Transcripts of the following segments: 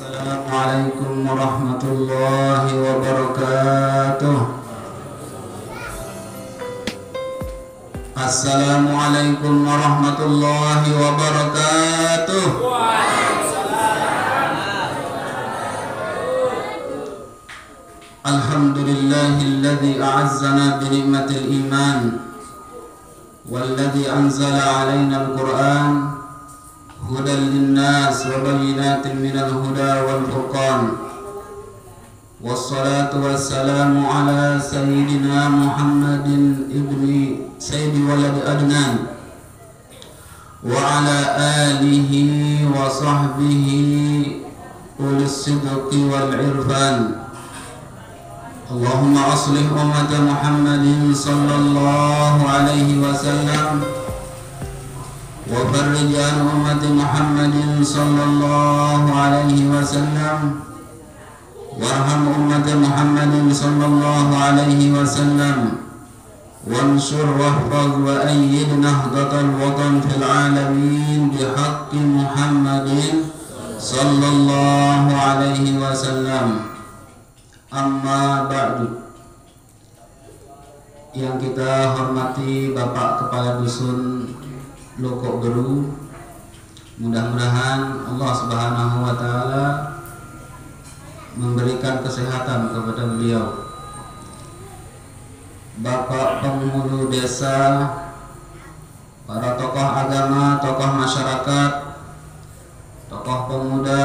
Assalamualaikum warahmatullahi wabarakatuh. Assalamualaikum warahmatullahi wabarakatuh. Alhamdulillahilladzi a'azzana bi ni'matil iman walladzi anzala 'alaina al-Qur'an hudan linnas wa bayyinatin minal huda wal furqan. Wassalatu wassalamu ala sayyidina Muhammadin ibni sayyidi waladi adnan wa ala alihi wa sahbihi ulis sidqi wal irfan. Allahumma aslih ummata Muhammadin sallallahu alaihi wasallam wa farrij an ummati Muhammadin sallallahu alaihi wasallam warham ummata Muhammadin sallallahu alaihi wasallam wansur wahfaz wa ayyid nahdatal watan fil alamin bihaqqi Muhammadin sallallahu alaihi wasallam. Amma ba'du. Yang kita hormati Bapak Kepala Dusun Loko Beru, mudah-mudahan Allah Subhanahu wa Ta'ala memberikan kesehatan kepada beliau. Bapak penghulu desa, para tokoh agama, tokoh masyarakat, tokoh pemuda,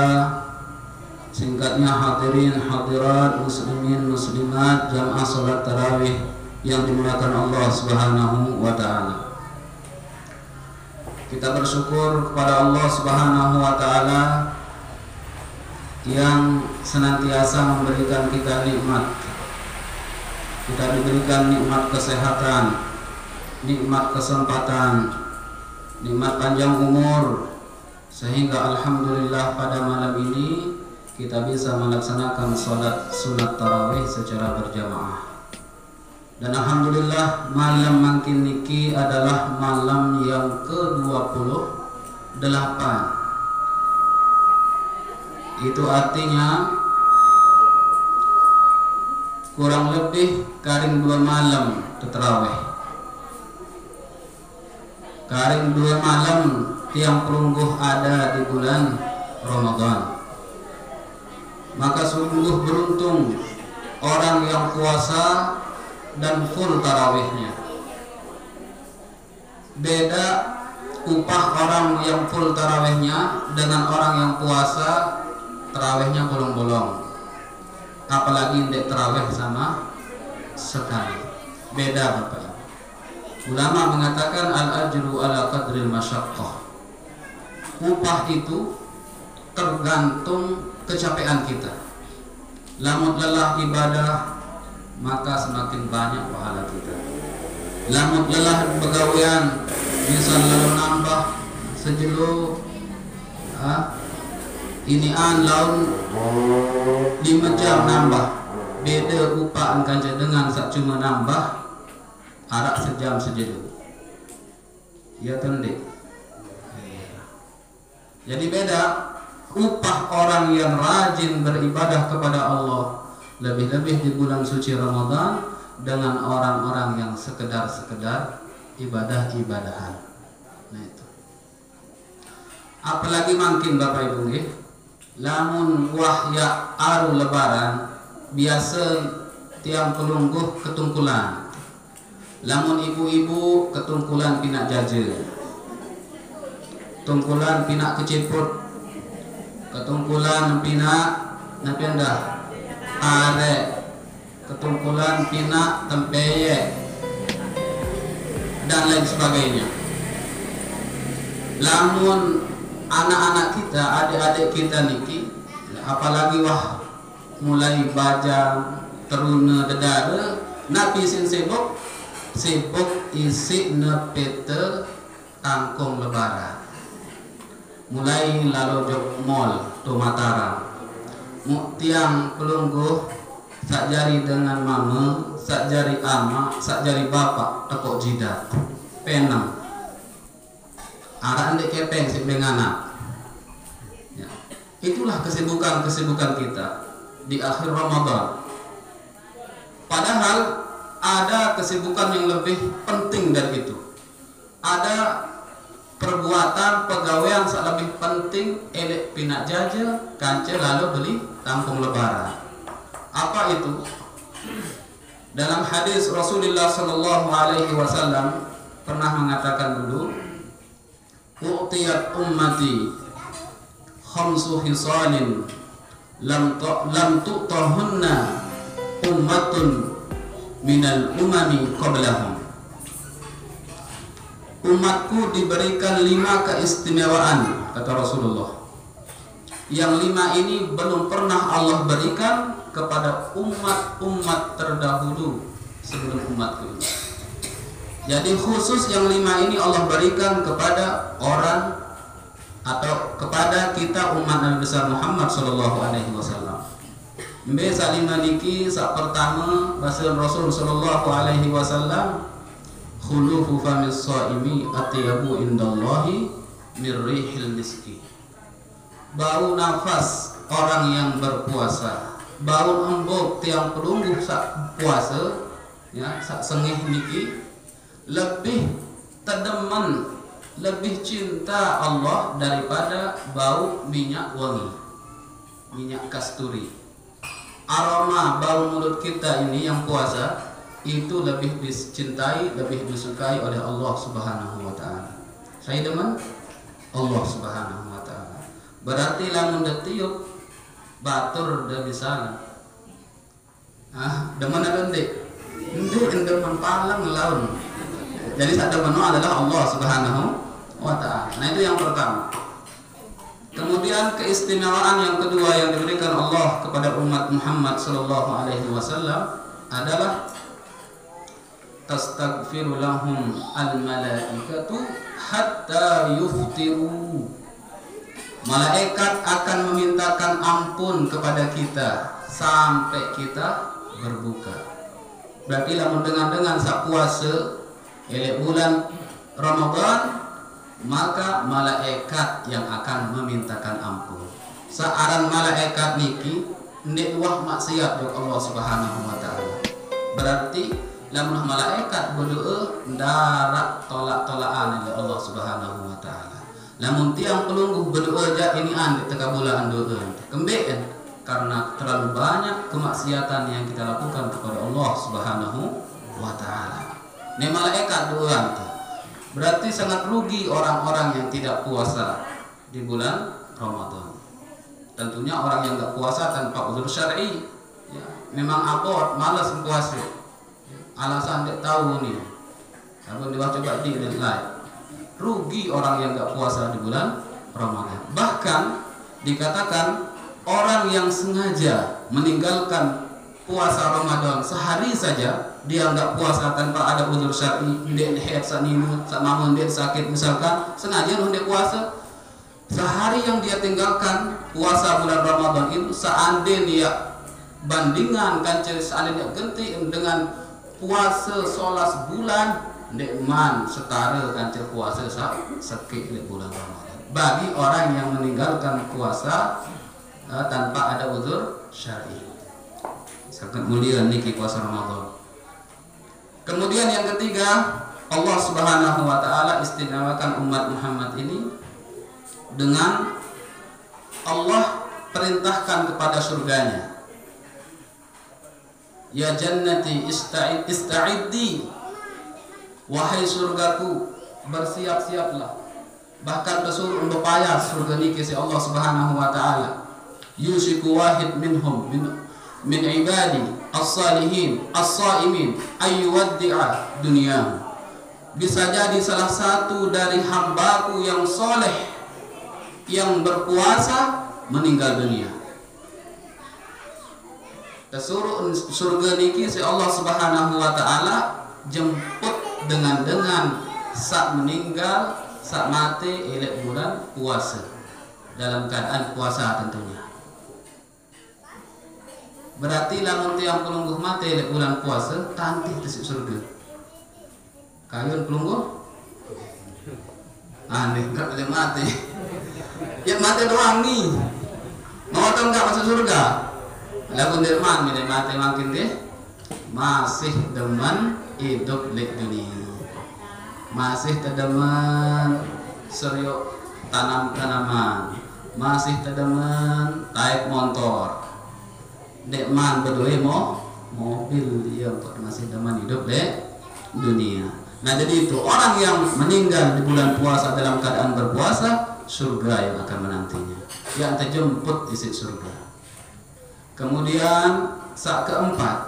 singkatnya hadirin hadirat, muslimin muslimat, jamaah salat tarawih yang dimuliakan Allah Subhanahu wa Ta'ala. Kita bersyukur kepada Allah Subhanahu wa Ta'ala yang senantiasa memberikan kita nikmat. Kita diberikan nikmat kesehatan, nikmat kesempatan, nikmat panjang umur, sehingga alhamdulillah pada malam ini kita bisa melaksanakan sholat sunat tarawih secara berjamaah. Dan alhamdulillah malam makin niki adalah malam yang ke-28. Itu artinya kurang lebih karing 2 malam tarawih. Karing 2 malam tiang perungguh ada di bulan Ramadan. Maka sungguh beruntung orang yang puasa dan full tarawihnya. Beda upah orang yang full tarawihnya dengan orang yang puasa tarawihnya bolong-bolong. Apalagi ndek tarawih sama sekali. Beda Bapak. Ulama mengatakan al-ajru ala qadril masyaqqah. Upah itu tergantung kecapean kita. Lamun lelah ibadah maka semakin banyak pahala kita. Lamun lelah begawean misal lalu nambah sejelo inian laun 5 jam nambah, beda upah kanca dengan sak cuma nambah arak sejam sejelo. Ya tende. Jadi beda upah orang yang rajin beribadah kepada Allah, lebih-lebih di bulan suci Ramadan, dengan orang-orang yang sekedar ibadah-ibadahan. Nah itu. Apalagi makin Bapak Ibu nggih, lamun wahya aru lebaran biasa tiang pelungguh ketungkulan. Lamun ibu-ibu ketungkulan pinak jaje. Tungkulan pinak keceput. Ketungkulan pinak napiandah are, ketungkulan pinak tempeye dan lain sebagainya. Lamun anak-anak kita, adik-adik kita niki, apalagi wah mulai bajang teruna dedara, napi sin sibuk isi nepete tangkong lebaran. Mulai lalu jok mall tu Mataram, tiang pelungguh sak jari dengan mama, sak jari ama, sak jari bapak tekok jidat penang arah ndek kepeng si anak ya. Itulah kesibukan-kesibukan kita di akhir Ramadan. Padahal ada kesibukan yang lebih penting dari itu. Ada perbuatan pegawaian yang lebih penting, elek pinak jaja kance lalu beli tampung lebaran. Apa itu? Dalam hadis Rasulullah sallallahu alaihi wasallam pernah mengatakan dulu, "U'tiyat ummati khamsu hisalin lam tu'tahunna ummatun minal umami qablahum." Umatku diberikan 5 keistimewaan, kata Rasulullah. Yang 5 ini belum pernah Allah berikan kepada umat-umat terdahulu sebelum umatku ini. Jadi khusus yang 5 ini Allah berikan kepada orang atau kepada kita umat Nabi besar Muhammad sallallahu alaihi wasallam. Mbe salima niki sak pertama bahasa Rasul sallallahu alaihi wasallam, khulufu famis shaimi atyabu indallahi mirrihil miski. Bau nafas orang yang berpuasa, bau embok tiang pelungguh sak puasa ya, sak sengih niki lebih tedeman, lebih cinta Allah daripada bau minyak wangi, minyak kasturi. Aroma bau mulut kita ini yang puasa itu lebih dicintai, lebih disukai oleh Allah Subhanahu wa taala. Saya demen Allah Subhanahu wa taala. Berarti lamun detiup batur da bisa. Demen ada ndek. Ndek demen palang laun. Jadi sak demen adalah Allah Subhanahu wa taala. Nah, itu yang pertama. Kemudian keistimewaan yang kedua yang diberikan Allah kepada umat Muhammad sallallahu alaihi wasallam adalah tastaghfiru lahum al-malaikatu hatta yuftiru. Malaikat akan memintakan ampun kepada kita sampai kita berbuka. Berarti lamun dengan sak puasa elek bulan Ramadan, maka malaikat yang akan memintakan ampun. Searan malaikat niki ndek wah maksiat untuk Allah Subhanahu wa taala. Berarti lamun malaikat berdoa ndarak tolak-tolakan oleh Allah Subhanahu wa taala. Lamun tiang pelungguh berdoa ja ini ande tekabulan doa. Kembek karena terlalu banyak kemaksiatan yang kita lakukan kepada Allah Subhanahu wa taala. Ini malaikat doa itu. Berarti sangat rugi orang-orang yang tidak puasa di bulan Ramadan. Tentunya orang yang tidak puasa tanpa uzur syar'i, ya, memang abot, malas puasa. Alasan dia tahu nih. Kalau dia coba di live. Rugi orang yang tidak puasa di bulan Ramadan. Bahkan dikatakan orang yang sengaja meninggalkan puasa Ramadan sehari saja, dia nggak puasa tanpa ada uzur syar'i, dia head saninu, sama dia sakit misalkan, sengaja dia puasa. Sehari yang dia tinggalkan puasa bulan Ramadan itu, seandainya bandingan kancil seandainya ganti dengan puasa solas bulan, nikman setara kancil puasa sakit di bulan Ramadan. Bagi orang yang meninggalkan puasa tanpa ada uzur syar'i, sangat mulia niki puasa Ramadan. Kemudian yang ketiga, Allah Subhanahu wa taala istimewakan umat Muhammad ini dengan Allah perintahkan kepada surganya. Ya jannati ista'iddi, wahai surgaku bersiap-siaplah. Bahkan disuruh berupaya surga niki si Allah Subhanahu wa taala. Yusiku wahid minhum min ibadi as-salihin as-saimin ayyuwaddi'a dunyahu. Bisa jadi salah satu dari hambaku yang soleh yang berpuasa meninggal dunia. Disuruh surga niki si Allah Subhanahu wa taala jemput dengan saat meninggal, saat mati elek bulan puasa, dalam keadaan puasa tentunya. Berarti lamun tiang pelungguh mati elek bulan puasa tantih di surga. Kayun pelungguh aneh enggak boleh mati. Ya mati doang nih. Mau atau enggak masuk surga? Lagu dirman mati makin deh masih demen hidup di dunia, masih tedemen seriuk tanam-tanaman, masih tedemen naik motor, dekman berdua mobil dia masih demen hidup di dunia. Nah jadi itu orang yang meninggal di bulan puasa dalam keadaan berpuasa, surga yang akan menantinya, yang terjemput isi surga. Kemudian saat keempat,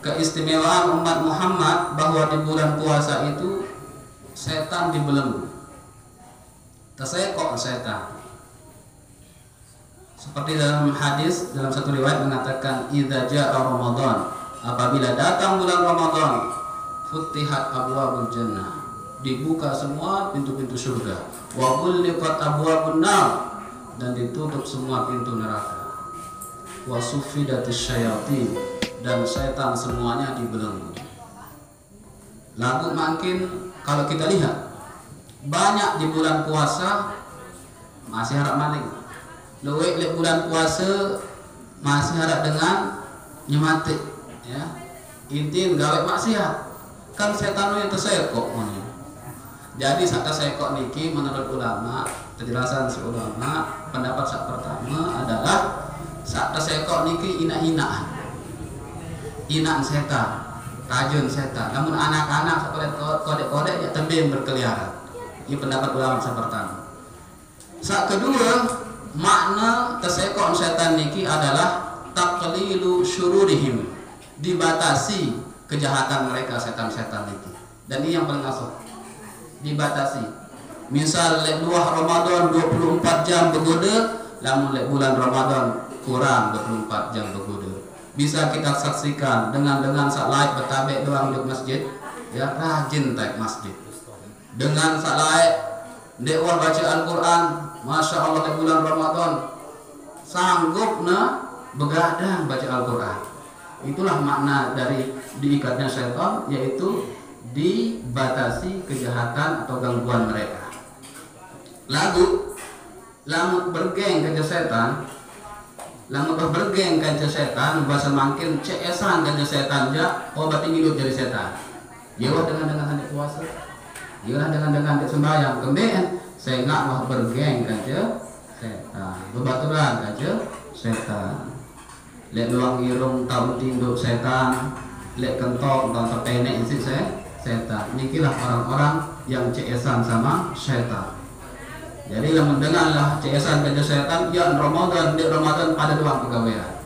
keistimewaan umat Muhammad bahwa di bulan puasa itu setan dibelenggu, tersekok setan. Seperti dalam hadis, dalam satu riwayat mengatakan idza jaa Ramadan, apabila datang bulan Ramadan, futihat abwabul jannah, dibuka semua pintu-pintu surga, wa ghulliqat abwabun nar, dan ditutup semua pintu neraka, wa suffidatis syayatin, dan setan semuanya dibelenggu. Lalu makin kalau kita lihat banyak di bulan puasa masih harap maling, luwek di bulan puasa masih harap dengan nyemati, ya intin gawe maksiat, kan setan itu tersekok. Jadi saat tersekok niki menurut ulama, penjelasan si ulama, pendapat saat pertama adalah saat tersekok niki ina-inaan, inaan setan, rajun setan. Namun anak-anak kodek-kodek ya tembem berkeliaran. Ini pendapat ulama saat pertama. Saat kedua, makna tersekok setan niki adalah taqlilu syururihim, dibatasi kejahatan mereka setan-setan niki. Dan ini yang paling asal, dibatasi. Misal lek luah Ramadan 24 jam begoda, namun lek bulan Ramadan kurang 24 jam begoda. Bisa kita saksikan dengan saat laik bertabek doang di masjid, ya rajin taik masjid. Dengan saat laik dewa baca Al-Quran, masya Allah di bulan Ramadan sanggup begadang baca Al-Quran. Itulah makna dari diikatnya setan, yaitu dibatasi kejahatan atau gangguan mereka. Lalu bergeng kerja setan, bergeng kerja setan, bahasa makin ceesan kerja setan ja, obat hidup dari setan. Yalah dengan hendak puasa, yalah dengan hendak sembahyang, kemudian saya nggak mau bergeng kerja setan, bebaturan kerja setan. Lek luang irung tahu tinduk setan, lek kentok dan terpenek isi setan. Inilah orang-orang yang ceesan sama setan. Jadi yang mendengarlah ceesan kerja setan, ya Ramadan di Ramadan pada doang pegawaian,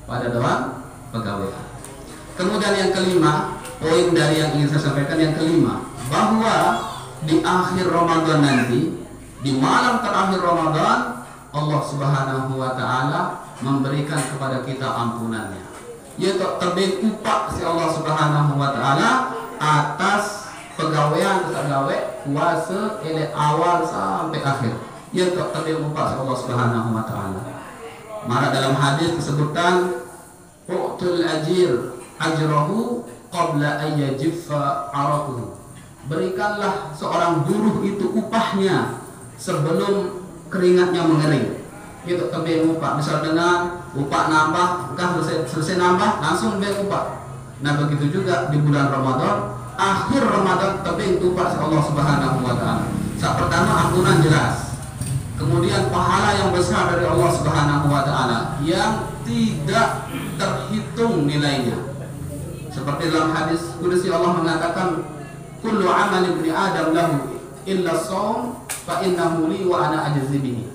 pada doang pegawaian. Kemudian yang kelima, poin dari yang ingin saya sampaikan yang kelima, bahwa di akhir Ramadan nanti, di malam terakhir Ramadan, Allah Subhanahu wa Ta'ala memberikan kepada kita ampunannya, yaitu terbit upah si Allah Subhanahu wa Ta'ala atas pegawaian pegawai puasa dari awal sampai akhir, yaitu terbit upah si Allah Subhanahu wa Ta'ala. Maka dalam hadis disebutkan u'tul ajir ajrahu qabla ayyajiffa araquhu, berikanlah seorang buruh itu upahnya sebelum keringatnya mengering. Itu terbit upah. Misal dengan upah nambah, kan selesai nambah langsung beri upah. Nah begitu juga di bulan Ramadan, akhir Ramadan terbit upah Allah Subhanahu wa Ta'ala. Saat pertama ampunan jelas, kemudian pahala yang besar dari Allah Subhanahu wa Ta'ala yang tidak terhitung nilainya. Seperti dalam hadis qudsi Allah mengatakan, kullu amali ibni adam lahu illa shaum fa innahu li wa ana ajzi bihi.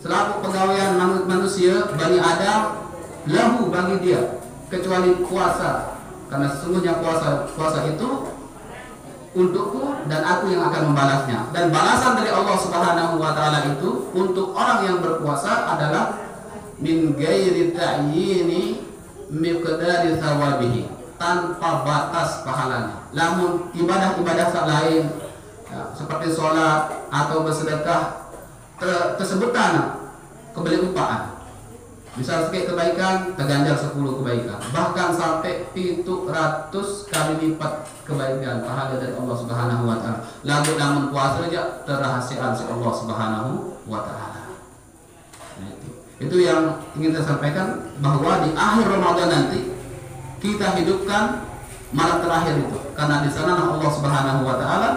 Selaku pegawaian manusia Bani Adam lahu bagi dia kecuali puasa, karena sesungguhnya puasa itu untukku dan aku yang akan membalasnya. Dan balasan dari Allah Subhanahu wa Ta'ala itu untuk orang yang berpuasa adalah min ghairi ta'yini miqdari thawabihi, tanpa batas pahalanya. Namun ibadah-ibadah lain ya, seperti sholat atau bersedekah tersebutkan kebeli upaan. Misal sekali kebaikan terganjar 10 kebaikan, bahkan sampai 700 kali lipat kebaikan pahala dari Allah Subhanahu wa Ta'ala. Lalu namun puasa saja terahasiaan si Allah Subhanahu wa Ta'ala. Nah, Itu yang ingin saya sampaikan, bahwa di akhir Ramadan nanti kita hidupkan malam terakhir itu, karena di sana Allah Subhanahu wa taala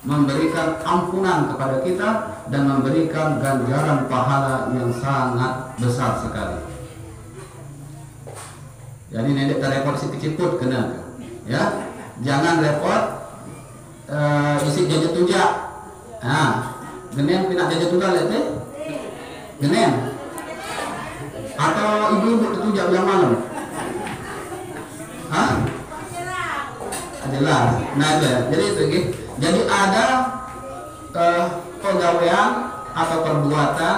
memberikan ampunan kepada kita dan memberikan ganjaran pahala yang sangat besar sekali. Jadi nenek repot si keciput kena, ya, jangan repot isi jajan tujak. Nah, genen pinak jajan tujak lihat deh, genen. Atau ibu-ibu ditujak yang malam? Hah? Jelas. Nah, jadi itu gitu. Jadi ada pegawaian atau perbuatan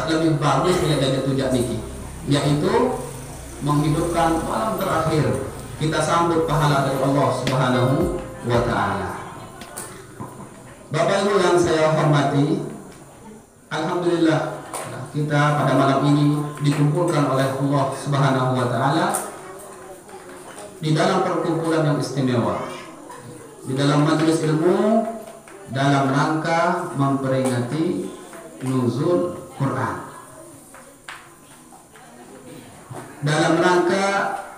lebih bagus yang jadi tujak niki, yaitu menghidupkan malam terakhir. Kita sambut pahala dari Allah Subhanahu wa taala. Bapak Ibu yang saya hormati, alhamdulillah kita pada malam ini dikumpulkan oleh Allah Subhanahu wa taala di dalam perkumpulan yang istimewa, di dalam majelis ilmu, dalam rangka memperingati nuzul Quran, dalam rangka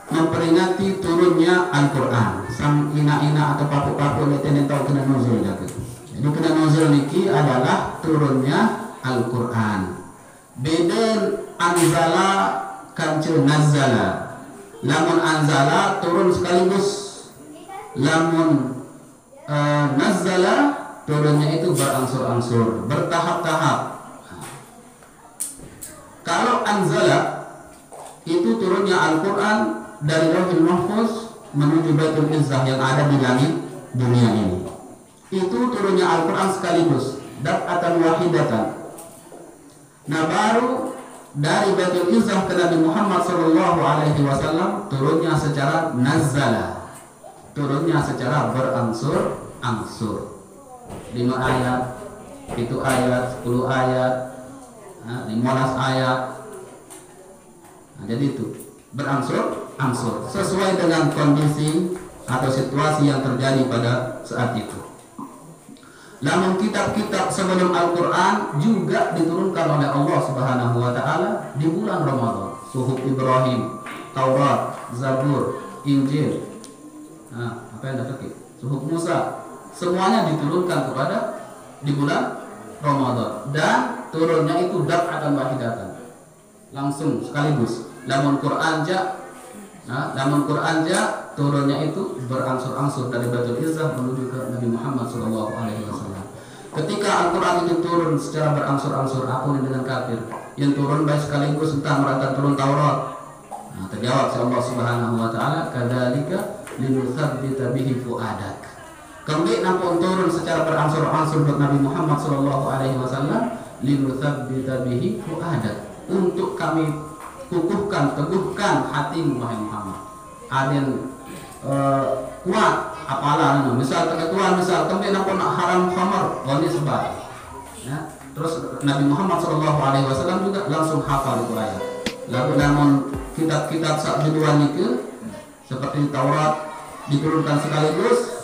memperingati turunnya Al-Quran. Sam ina-ina atau papu-papu leten tahu kena nuzul gitu. Jadi kena nuzul niki adalah turunnya Al-Quran. Beden anzala kancu nazala. Lamun anzala turun sekaligus, lamun nazala turunnya itu berangsur-angsur, bertahap-tahap. Kalau anzala itu turunnya Al-Quran dari Lauhul Mahfuz menuju Baitul Izzah yang ada di langit dunia ini. Itu turunnya Al-Quran sekaligus, daf'atan wahidatan. Nah, baru dari Baitul Izzah ke Nabi Muhammad SAW turunnya secara nazala, turunnya secara berangsur-angsur. 5 ayat, itu ayat, 10 ayat, 15 ayat. Nah, jadi itu berangsur-angsur sesuai dengan kondisi atau situasi yang terjadi pada saat itu. Namun kitab-kitab sebelum Al-Quran juga diturunkan oleh Allah Subhanahu wa taala di bulan Ramadan. Suhuf Ibrahim, Taurat, Zabur, Injil. Nah, apa yang ada lagi? Suhuf Musa. Semuanya diturunkan kepada di bulan Ramadan, dan turunnya itu daf'atan wahidatan. Langsung sekaligus. Namun Quran turunnya itu berangsur-angsur dari Baitul Izzah menuju ke Nabi Muhammad SAW. Ketika Al-Quran itu turun secara berangsur-angsur, apa dengan kafir yang turun baik sekaligus, entah merata turun Taurat. Nah, terjawab si Allah Subhanahu wa taala, kadzalika linutsabbita bihi fuadak. Kemudian nampun turun secara berangsur-angsur buat Nabi Muhammad SAW, linutsabbita bihi fuadak, untuk kami kukuhkan, teguhkan hatimu wahai Muhammad. Aden kuat apalah, misal keketuaan, misal kami nak haram khamar, ini sebab. Ya. Terus Nabi Muhammad SAW juga langsung hafal itu ayat. Lalu namun kitab-kitab saat kedua itu seperti Taurat diturunkan sekaligus.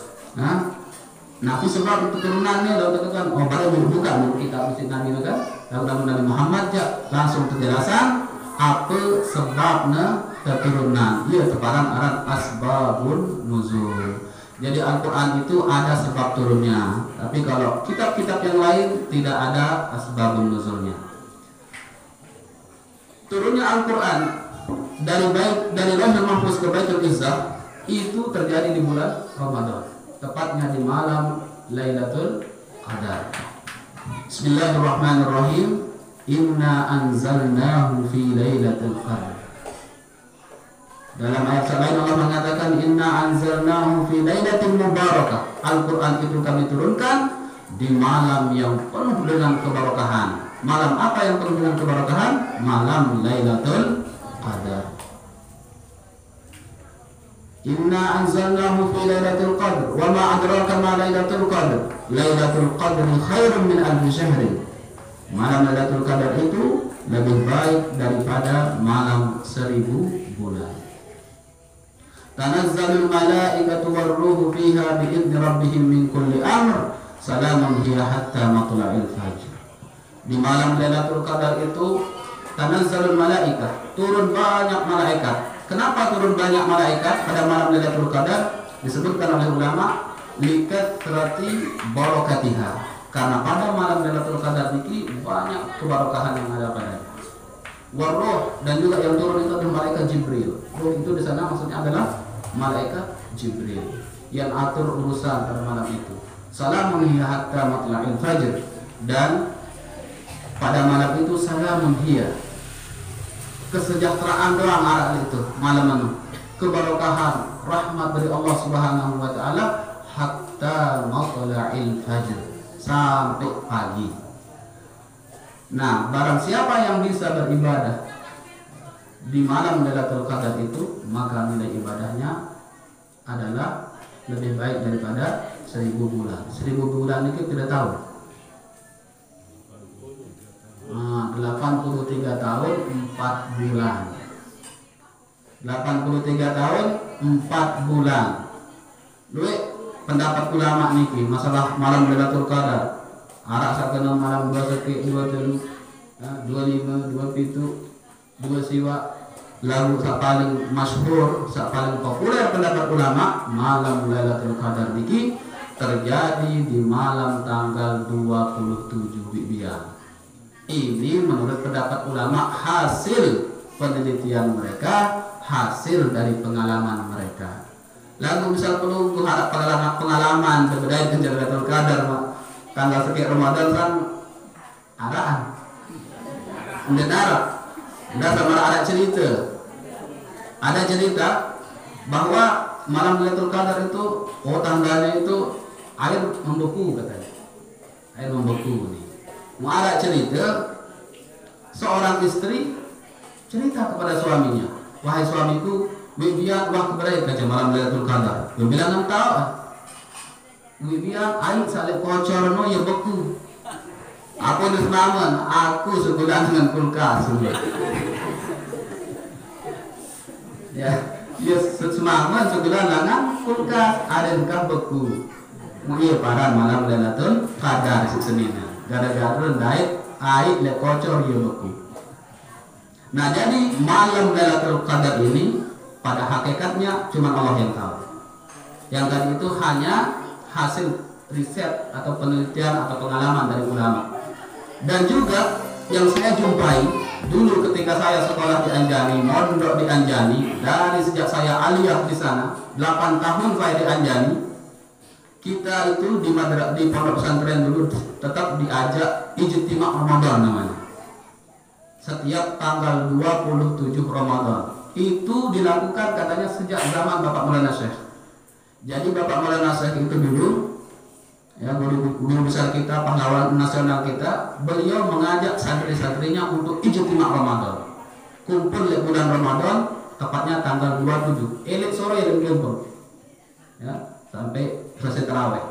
Nabi sebab itu turunannya lalu katakan, oh baru bukan kitab isi Nabi kan. Lalu Nabi Muhammad ya langsung penjelasan apa sebabnya keturunan. Ia teparan aran asbabun nuzul. Jadi Al-Quran itu ada sebab turunnya, tapi kalau kitab-kitab yang lain tidak ada asbabun nuzulnya. Turunnya Al-Quran dari Lauhul Mahfuz ke Baitul Izzah itu terjadi di bulan Ramadan, tepatnya di malam Lailatul Qadar. Bismillahirrahmanirrahim. Inna anzalnahu fi Lailatul Qadar. Dalam ayat lain Allah mengatakan inna anzalnahu fi lailatin mubarakah. Al-Quran itu kami turunkan di malam yang penuh dengan keberkahan. Malam apa yang penuh dengan keberkahan? Malam Lailatul Qadar. Inna anzalnahu fi lailatul qadr. Wa ma adraka ma lailatul qadr. Lailatul qadr khairun min alfi syahrin. Malam Lailatul Qadar itu lebih baik daripada malam 1000 bulan. Tanazzalul malaikatu warruhu fiha bi'idni rabbihim min kulli amr. Salamun hiya hatta matla'il fajr. Di malam Lailatul Qadar itu tanazzalul malaikah, turun banyak malaikat. Kenapa turun banyak malaikat pada malam Lailatul Qadar? Disebutkan oleh ulama likathrati barakatiha, karena pada malam Lailatul Qadar ini banyak keberkahan yang ada padanya. Waroh, dan juga yang turun itu adalah malaikat Jibril. Roh itu di sana maksudnya adalah malaikat Jibril yang atur urusan pada malam itu. Salamun hiya hatta matla'il fajr, dan pada malam itu salamun hiya, kesejahteraan doang arah itu malam itu, keberkahan rahmat dari Allah Subhanahu wa taala hatta matla'il fajr, sampai pagi. Nah, barang siapa yang bisa beribadah di malam Lailatul Qadar itu, maka nilai ibadahnya adalah lebih baik daripada 1000 bulan. 1000 bulan itu tidak tahu. 83 tahun 4 bulan. 83 tahun 4 bulan. Luwe pendapat ulama niki masalah malam Lailatul Qadar. Arak sakena malam 2 sekik 27 25 27 2 siwa. Lalu sak paling masyhur, sak paling populer pendapat ulama, malam Lailatul Qadar niki terjadi di malam tanggal 27 Bibian. Ini menurut pendapat ulama hasil penelitian mereka, hasil dari pengalaman mereka. Lalu misal perlu harap pengalaman berbeda dengan Lailatul Qadar tanggal sekian Ramadan kan arahan. Udah darah. Udah sama ada cerita. Ada cerita bahwa malam Lailatul Qadar itu tanggalnya itu air membeku katanya. Air membeku nih. Mau ada cerita seorang istri cerita kepada suaminya, wahai suamiku, bibian wah keberai kaca malam Lailatul Qadar. Dia bilang tahu. Bibian air salib kocor no ya beku. Aku nisnaman, aku sebulan dengan kulkas. Ya, dia semangat sebulan dengan kulkas ada yang beku. Iya pada malam Lailatul Qadar Seninnya. Gara-gara naik air le kocor ya beku. Nah, jadi malam Lailatul Qadar ini pada hakikatnya cuma Allah yang tahu. Yang tadi itu hanya hasil riset atau penelitian atau pengalaman dari ulama. Dan juga yang saya jumpai dulu ketika saya sekolah di Anjani, mondok di Anjani, dari sejak saya aliyah di sana, 8 tahun saya di Anjani, kita itu di pondok pesantren dulu tetap diajak ijtima Ramadan namanya. Setiap tanggal 27 Ramadan. Itu dilakukan katanya sejak zaman Bapak Maulana Syekh. Jadi Bapak Maulana Syekh itu dulu, ya guru besar kita, pahlawan nasional kita, beliau mengajak santri-santrinya untuk ijtima Ramadan. Kumpul di bulan Ramadan, tepatnya tanggal 27. Elit sore dan kumpul. Ya, sampai selesai tarawih.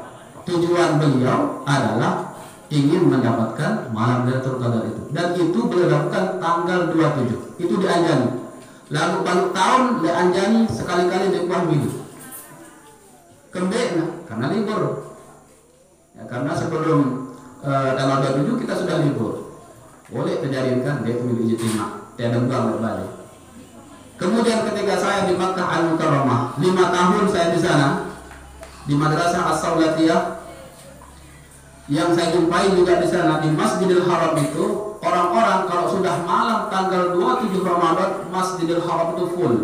Tujuan beliau adalah ingin mendapatkan malam Lailatul Qadar itu. Dan itu beliau lakukan tanggal 27. Itu di Anjani. Lalu balik tahun di Anjani sekali-kali di Kuah Milu. Kembali karena libur. Ya, karena sebelum tanggal 27 kita sudah libur. Boleh terjadikan dia pemilu ijtima, tiada buang berbalik. Kemudian ketika saya di Makkah Al-Mukarramah, 5 tahun saya di sana di Madrasah As-Saulatiyah, yang saya jumpai juga di sana di Masjidil Haram itu orang-orang kalau sudah malam tanggal 27 Ramadan Masjidil Haram itu full.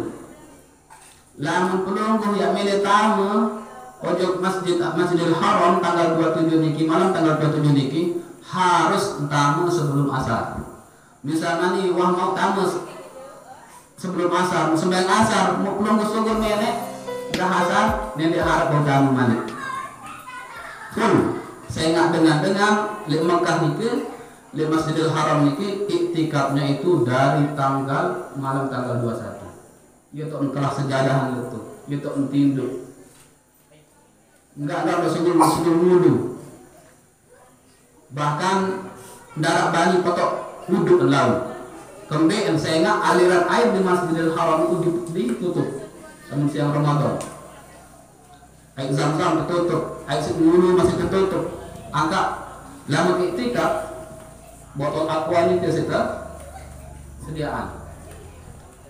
Lamun pelungguh yang milih tamu pojok Masjidil Haram tanggal 27 niki, malam tanggal 27 niki harus tamu sebelum asar. Misalnya nih wah mau tamu sebelum asar, sembahyang asar, mau pelungguh subuh nenek dah asar, nenek harap mau tamu mana full. Saya ingat dengan di Mekah niki, di Masjidil Haram niki iktikafnya itu dari malam tanggal 21. Itu engkau sejadahan itu entinduk. Enggak ada sebelum wudu. Bahkan darat bani potok wudu dan laut. Kemudian saya ingat aliran air di Masjidil Haram itu ditutup sama siang Ramadan. Air Zam-Zam tertutup, air wudu masih tertutup. Angkat lama iktikaf, botol aqua ini kita sediaan.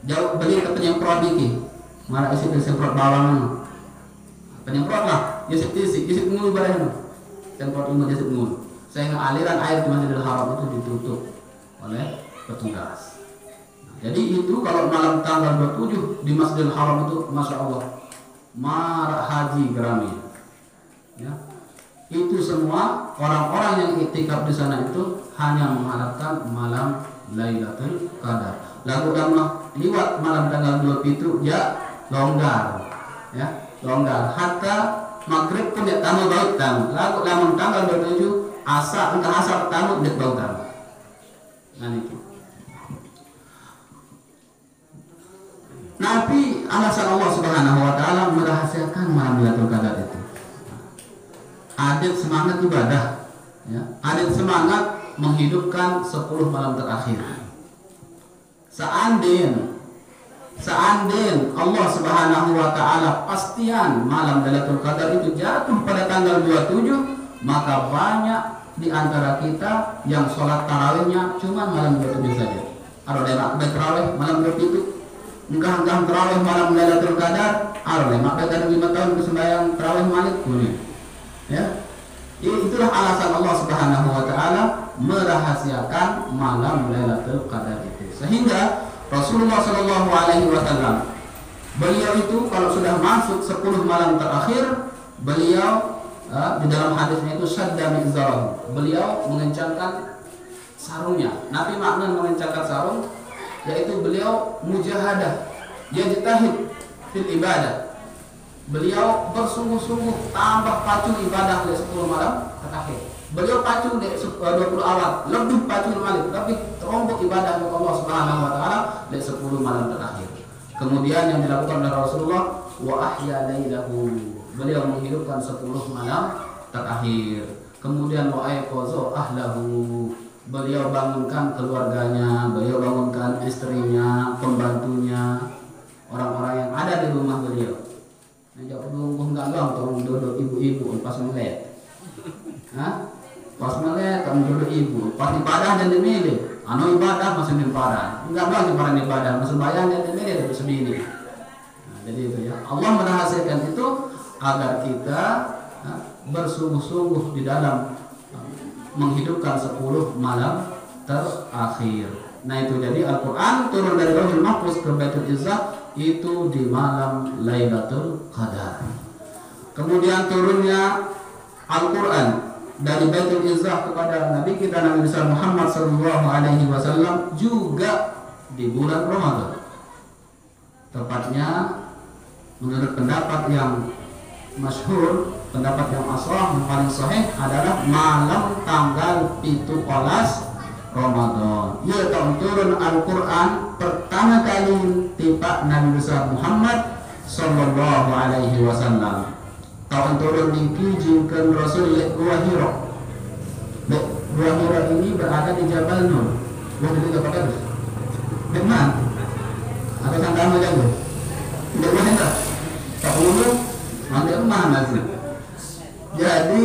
Jauh beli ke penyemprot dikit, malah isi semprot bawang, penyemprot lah, isi mulu barang, semprot imut isi mulu. Sehingga aliran air di Masjidil Haram itu ditutup oleh petugas. Jadi itu kalau malam tanggal 27 di Masjidil Haram itu, masya Allah, marak haji gerami. Ya. Itu semua orang-orang yang iktikaf di sana itu hanya mengharapkan malam Lailatul Qadar. Lalu lama liwat malam tanggal 27 ya longgar, ya longgar. Hatta maghrib pun dia tamu bau tamu. Lalu lama tanggal 27 asar entah asar tamu dia bau tamu. Nah itu. Nabi alasan Allah Subhanahu Wa Taala merahasiakan malam Lailatul Qadar itu. Adit semangat ibadah, ya. Adit semangat menghidupkan 10 malam terakhir. Seandainya Allah Subhanahu Wa Taala pastian malam Lailatul Qadar itu jatuh pada tanggal 27, maka banyak di antara kita yang sholat tarawihnya cuma malam 27 saja. Ada lemak tarawih malam 27, engkau tarawih malam Lailatul Qadar, ada lemak kadang 5 tahun bersembahyang tarawih Malik boleh. Ya, itulah alasan Allah Subhanahu Wa Taala merahasiakan malam Lailatul Qadar itu. Sehingga Rasulullah Shallallahu Alaihi Wasallam beliau itu kalau sudah masuk 10 malam terakhir, beliau di dalam hadisnya itu syadda mizarahu, beliau mengencangkan sarungnya. Nabi makna mengencangkan sarung yaitu beliau mujahadah, yajtahid fil ibadah. Beliau bersungguh-sungguh tambah pacu ibadah di 10 malam terakhir. Beliau pacu di 20 awal, lebih pacu Malik, lebih terombok ibadah kepada Allah Subhanahu Wa Taala di 10 malam terakhir. Kemudian yang dilakukan oleh Rasulullah, wa ahya lailahu, beliau menghidupkan 10 malam terakhir. Kemudian wa ayqaza ahlahu, beliau bangunkan keluarganya, beliau bangunkan istrinya, pembantunya, orang-orang yang ada di rumah beliau. Najak dulu enggak tolong duduk ibu-ibu pas melek. Hah? Pas melek kamu duduk ibu, pas ibadah dan dimilih. Anu ibadah masih ibadah. Enggak bang ibadah ibadah, masih bayar dan dimilih itu sebini. Nah, jadi itu ya. Allah merahasiakan itu agar kita bersungguh-sungguh di dalam menghidupkan 10 malam terakhir. Nah itu jadi Al-Quran turun dari Lauhul Mahfuz ke Baitul Izzah itu di malam Lailatul Qadar. Kemudian turunnya Al-Quran dari Baitul Izzah kepada Nabi kita Nabi besar Muhammad sallallahu alaihi wasallam juga di bulan Ramadan. Tepatnya menurut pendapat yang masyhur, pendapat yang ashah yang paling sahih adalah malam tanggal 17 Ramadan. Ya tahun turun Al-Quran pertama kali tiba Nabi besar Muhammad sallallahu alaihi wasallam. Tahun turun niki jingkeun Rasul lek Gua Hira. Gua Hira ini berada di Jabal Nur. Gua di apa kan? Deman. Ada sandang aja gue. Tidak boleh tak? Tak perlu. Nanti mana sih? Jadi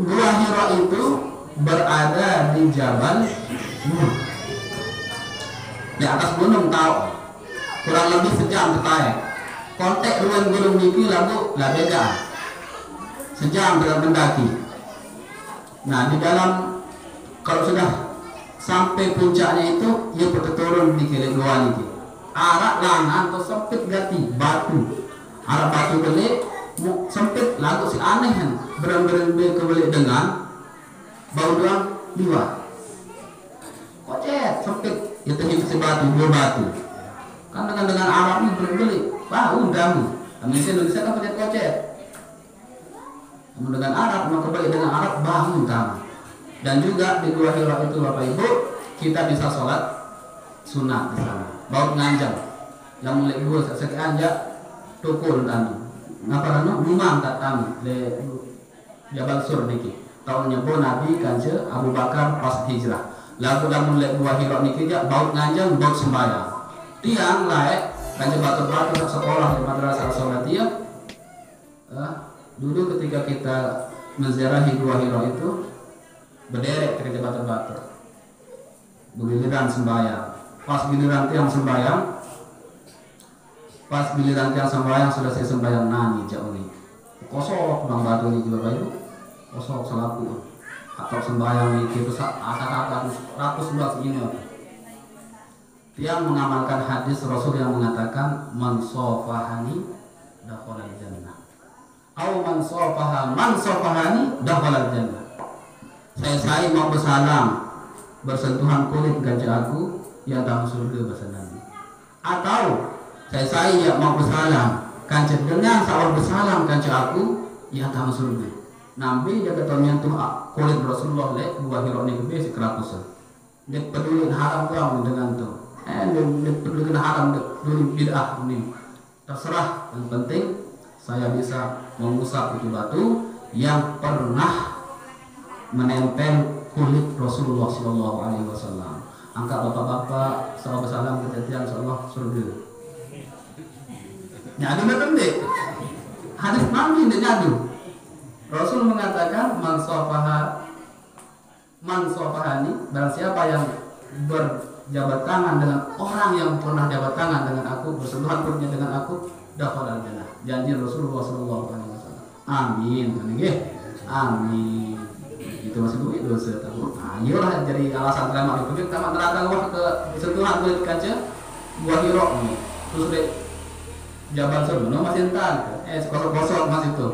Gua Hira itu berada di Jabal Nur, di atas gunung tahu kurang lebih sejam ketaya. Kontek ruang gunung niki lalu lah beda sejam dalam mendaki. Nah di dalam kalau sudah sampai puncaknya itu ia berturun di kiri gua niki arah langan atau sempit gati batu arah batu belik sempit lalu si aneh berang-berang kebelik dengan bau doang liwat kocet sempit itu si batu dua batu kan dengan Arab ini berbeli bau damu Indonesia kan kocet namun dengan Arab maka balik dengan Arab bau damu. Dan juga di Gua Hira itu Bapak Ibu kita bisa sholat sunat di sana bau nganjang yang mulai gua sekian aja tukul tanu ngapa rano rumah tak tamu le Jabal Sur niki tahunnya bo Nabi kanje Abu Bakar pas hijrah. Lalu dalam mulai Gua Hira niki jak baut nganjang baut sembahyang. Tiang laek kanje batu-batu sekolah di madrasah Salatiyah. Dulu ketika kita menziarahi Gua Hira itu berderet ke batu-batu. Begiliran sembahyang. Pas giliran tiang sembahyang selesai sembahyang nani jauh ni. Kosong bang batu ni juga bayu. Kosong selaku. Atau sembahyang ni kita akan ratus belas ini. Tiang mengamalkan hadis Rasul yang mengatakan man sofahani dakhalal jannah. Au man sofahani dakhalal jannah. Saya mau bersalam bersentuhan kulit gajah aku yang dalam surga bahasa Nabi. Atau saya yang mau bersalam kancet dengan sawal bersalam kancet aku yang dalam surga. Nabi jaga menyentuh kulit Rasulullah lek buah hirok ni gede sekerapusan. Dia peduli haram kau dengan tu. Dia peduli haram dulu bid'ah ini. Terserah, yang penting saya bisa mengusap itu batu yang pernah menempel kulit Rasulullah Sallallahu Alaihi Wasallam. Angkat bapak-bapak, sahabat salam kejadian Insyaallah surga. Nyadu pendek. Hadis Nabi tidak nyadu. Rasul mengatakan man sofahani, barang siapa yang berjabat tangan dengan orang yang pernah jabat tangan dengan aku, bersentuhan kulitnya dengan aku, dakhalal jannah. Janji Rasulullah Sallallahu Alaihi Wasallam. Amin. Amin. Itu masih duit dosa tahu. Nah, iyalah jadi alasan terima itu tamat neraka wah ke sentuhan kulit kaca buah hirok nih. Terus deh Jabal Surga masih entar. Kosong masih itu.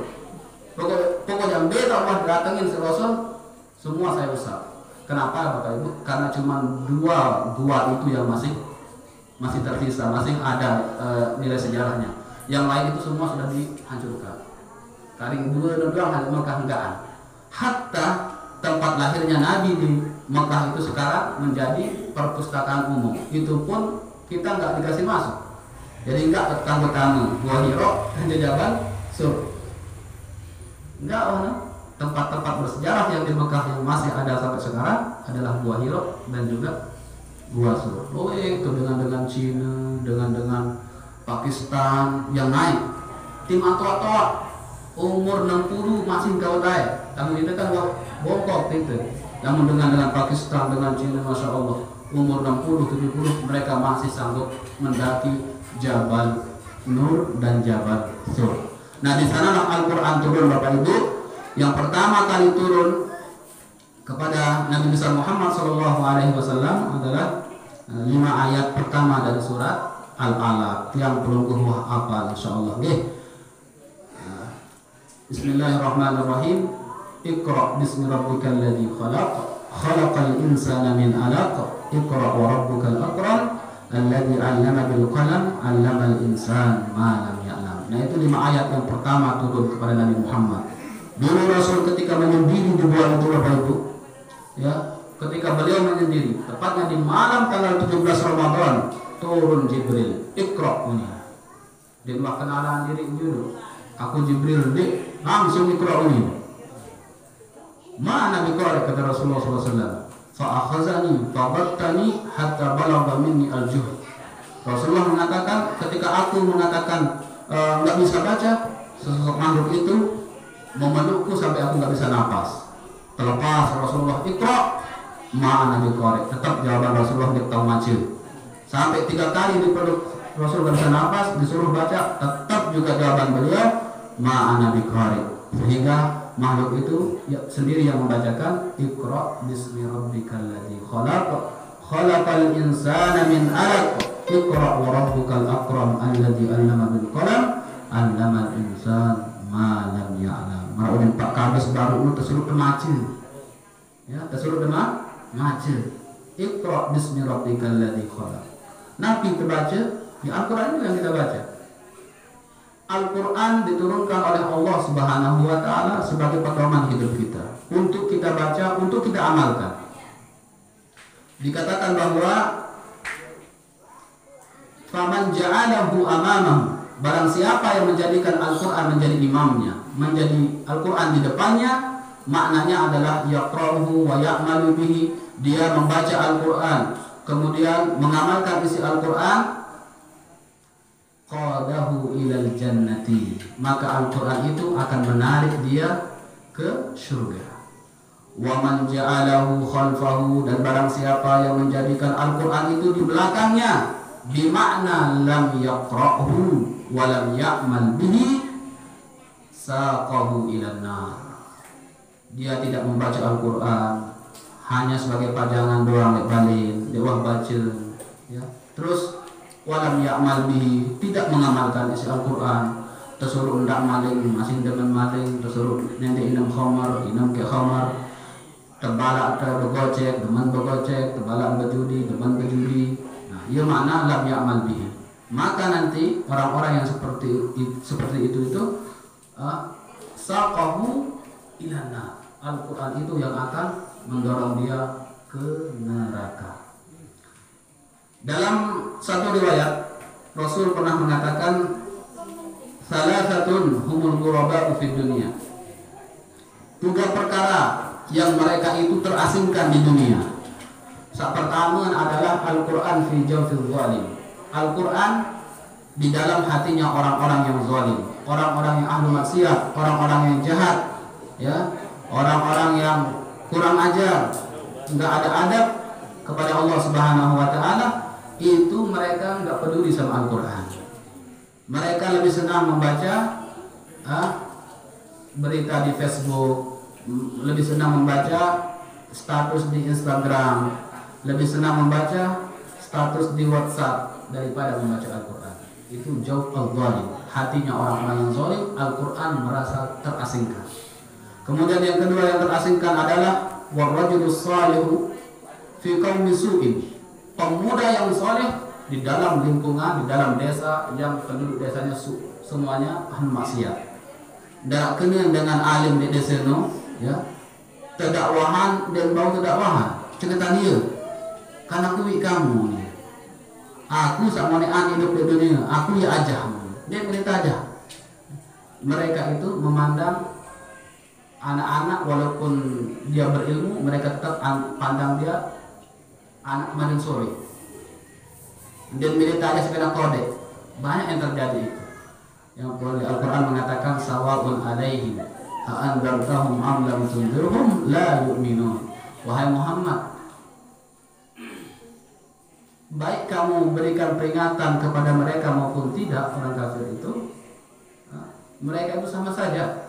Pokoknya beda wah datengin si Rasul semua saya usap. Kenapa Bapak Ibu? Karena cuma dua itu yang masih tersisa, masih ada nilai sejarahnya. Yang lain itu semua sudah dihancurkan. Karing dua doang hanya Mekah enggaan. Hatta tempat lahirnya Nabi di Mekah itu sekarang menjadi perpustakaan umum. Itu pun kita nggak dikasih masuk. Jadi nggak tamu buah hirok dan jajaban sur. Enggak, tempat-tempat bersejarah yang di Mekah yang masih ada sampai sekarang adalah buah hirok dan juga buah sur. Oh itu dengan Cina, dengan Pakistan yang naik. Tim atau umur 60 masih gaulai. Kami itu kan bongkok itu. Namun dengan Pakistan, dengan Cina, Masya Allah, umur 60-70 mereka masih sanggup mendaki Jabal Nur dan Jabal Sur. Nah di sanalah Al-Quran turun Bapak Ibu. Yang pertama kali turun kepada Nabi besar Muhammad SAW adalah 5 ayat pertama dari surat Al-Alaq yang belum hafal insyaallah. Bismillahirrahmanirrahim. Iqra bismi rabbikal ladzi khalaq, khalaqal insana min 'alaq, iqra wa rabbukal akram, alladzi 'allama bil qalam, 'allamal insana ma lam ya'lam. Nah itu 5 ayat yang pertama turun kepada Nabi Muhammad. Dulu Rasul ketika menyendiri di gua itu Bapak Ibu, ya, ketika beliau menyendiri, tepatnya di malam tanggal 17 Ramadan, turun Jibril. Iqra ini. Dia mau kenalan diri dulu. Aku Jibril dek, langsung Iqra ini. Mana Iqra kata Rasulullah SAW. Fa'akhazani fa'battani hatta balagha minni al-juhd. Rasulullah mengatakan ketika aku mengatakan nggak bisa baca, sesosok makhluk itu memelukku sampai aku nggak bisa napas. Terlepas Rasulullah Iqra, mana Iqra, tetap jawaban Rasulullah dia tahu macil. Sampai 3 kali dipeluk Rasul nggak bisa napas, disuruh baca, tetap juga jawaban beliau ma'ana biqari. Sehingga makhluk itu sendiri yang membacakan Iqra bismi rabbikal ladzi khalaq, khalaqal insana min 'alaq, Iqra wa rabbukal akram alladzi 'allama bil qalam, 'allamal insana ma lam ya'lam. Ma'udin Pak Kabes baru itu tersuruh demacil. Ya, tersuruh demacil. Iqra bismi rabbikal ladzi khalaq. Nabi terbaca, di Al-Quran itu yang kita baca. Al-Quran diturunkan oleh Allah Subhanahu wa Ta'ala sebagai pedoman hidup kita, untuk kita baca, untuk kita amalkan. Dikatakan bahwa faman ja'alahu amamahu, barang siapa yang menjadikan Al-Quran menjadi imamnya, menjadi Al-Quran di depannya, maknanya adalah yaqra'uhu wa ya'malu bihi, dia membaca Al-Quran kemudian mengamalkan isi Al-Quran, qadahu ilal jannati, maka Al-Quran itu akan menarik dia ke surga. wa man ja'alahu khalfahu, dan barang siapa yang menjadikan Al-Quran itu di belakangnya, bimakna lam yaqra'hu wa lam ya'mal bihi, saqahu ilan nar. Dia tidak membaca Al-Quran, hanya sebagai pajangan doang, balin, dia baca, ya. Terus walam ya'mal bihi, tidak mengamalkan isi Al-Quran. Tersuruh ndak maling, masih demen maling. Tersuruh nanti inam khamar, inam ke khamar. Terbalak bergocek, demen bergocek. Terbalak berjudi, demen berjudi. Nah, ia makna lam ya'mal bihi. Maka nanti orang-orang yang seperti itu saqahu ilan nar. Al-Quran itu yang akan mendorong dia ke neraka. Dalam satu riwayat, Rasul pernah mengatakan, salasatun humul ghuraba'u fid dunya. 3 perkara yang mereka itu terasingkan di dunia. Yang pertama adalah Al-Quran fi jawfil zalim. Al-Quran di dalam hatinya orang-orang yang zalim, orang-orang yang ahli maksiat, orang-orang yang jahat, ya, orang-orang yang kurang ajar, enggak ada adab kepada Allah Subhanahu wa taala, itu mereka enggak peduli sama Al-Quran. Mereka lebih senang membaca berita di Facebook, lebih senang membaca status di Instagram, lebih senang membaca status di WhatsApp daripada membaca Al-Quran. Itu jauh al-zalim. Hatinya orang-orang yang zalim, Al-Quran merasa terasingkan. Kemudian yang kedua yang terasingkan adalah warrajulus salihu fi qaumi su'in. Pemuda yang saleh di dalam lingkungan, di dalam desa yang penduduk desanya semuanya ahli maksiat. Dak kenal dengan alim di desa no, ya. Terdakwahan dan bau terdakwahan. Cerita dia. Kan aku kamu ni. Aku sama ni hidup di dunia, aku ya aja. Dia cerita aja. Mereka itu memandang anak-anak walaupun dia berilmu, mereka tetap pandang dia anak kemarin sore. Dan militernya sepeda kode. Banyak yang terjadi itu. Yang Al-Quran mengatakan sawa'un alaihim a'andartahum am lam tunzirhum la yu'minun. Wahai Muhammad, baik kamu berikan peringatan kepada mereka maupun tidak, orang kafir itu, mereka itu sama saja.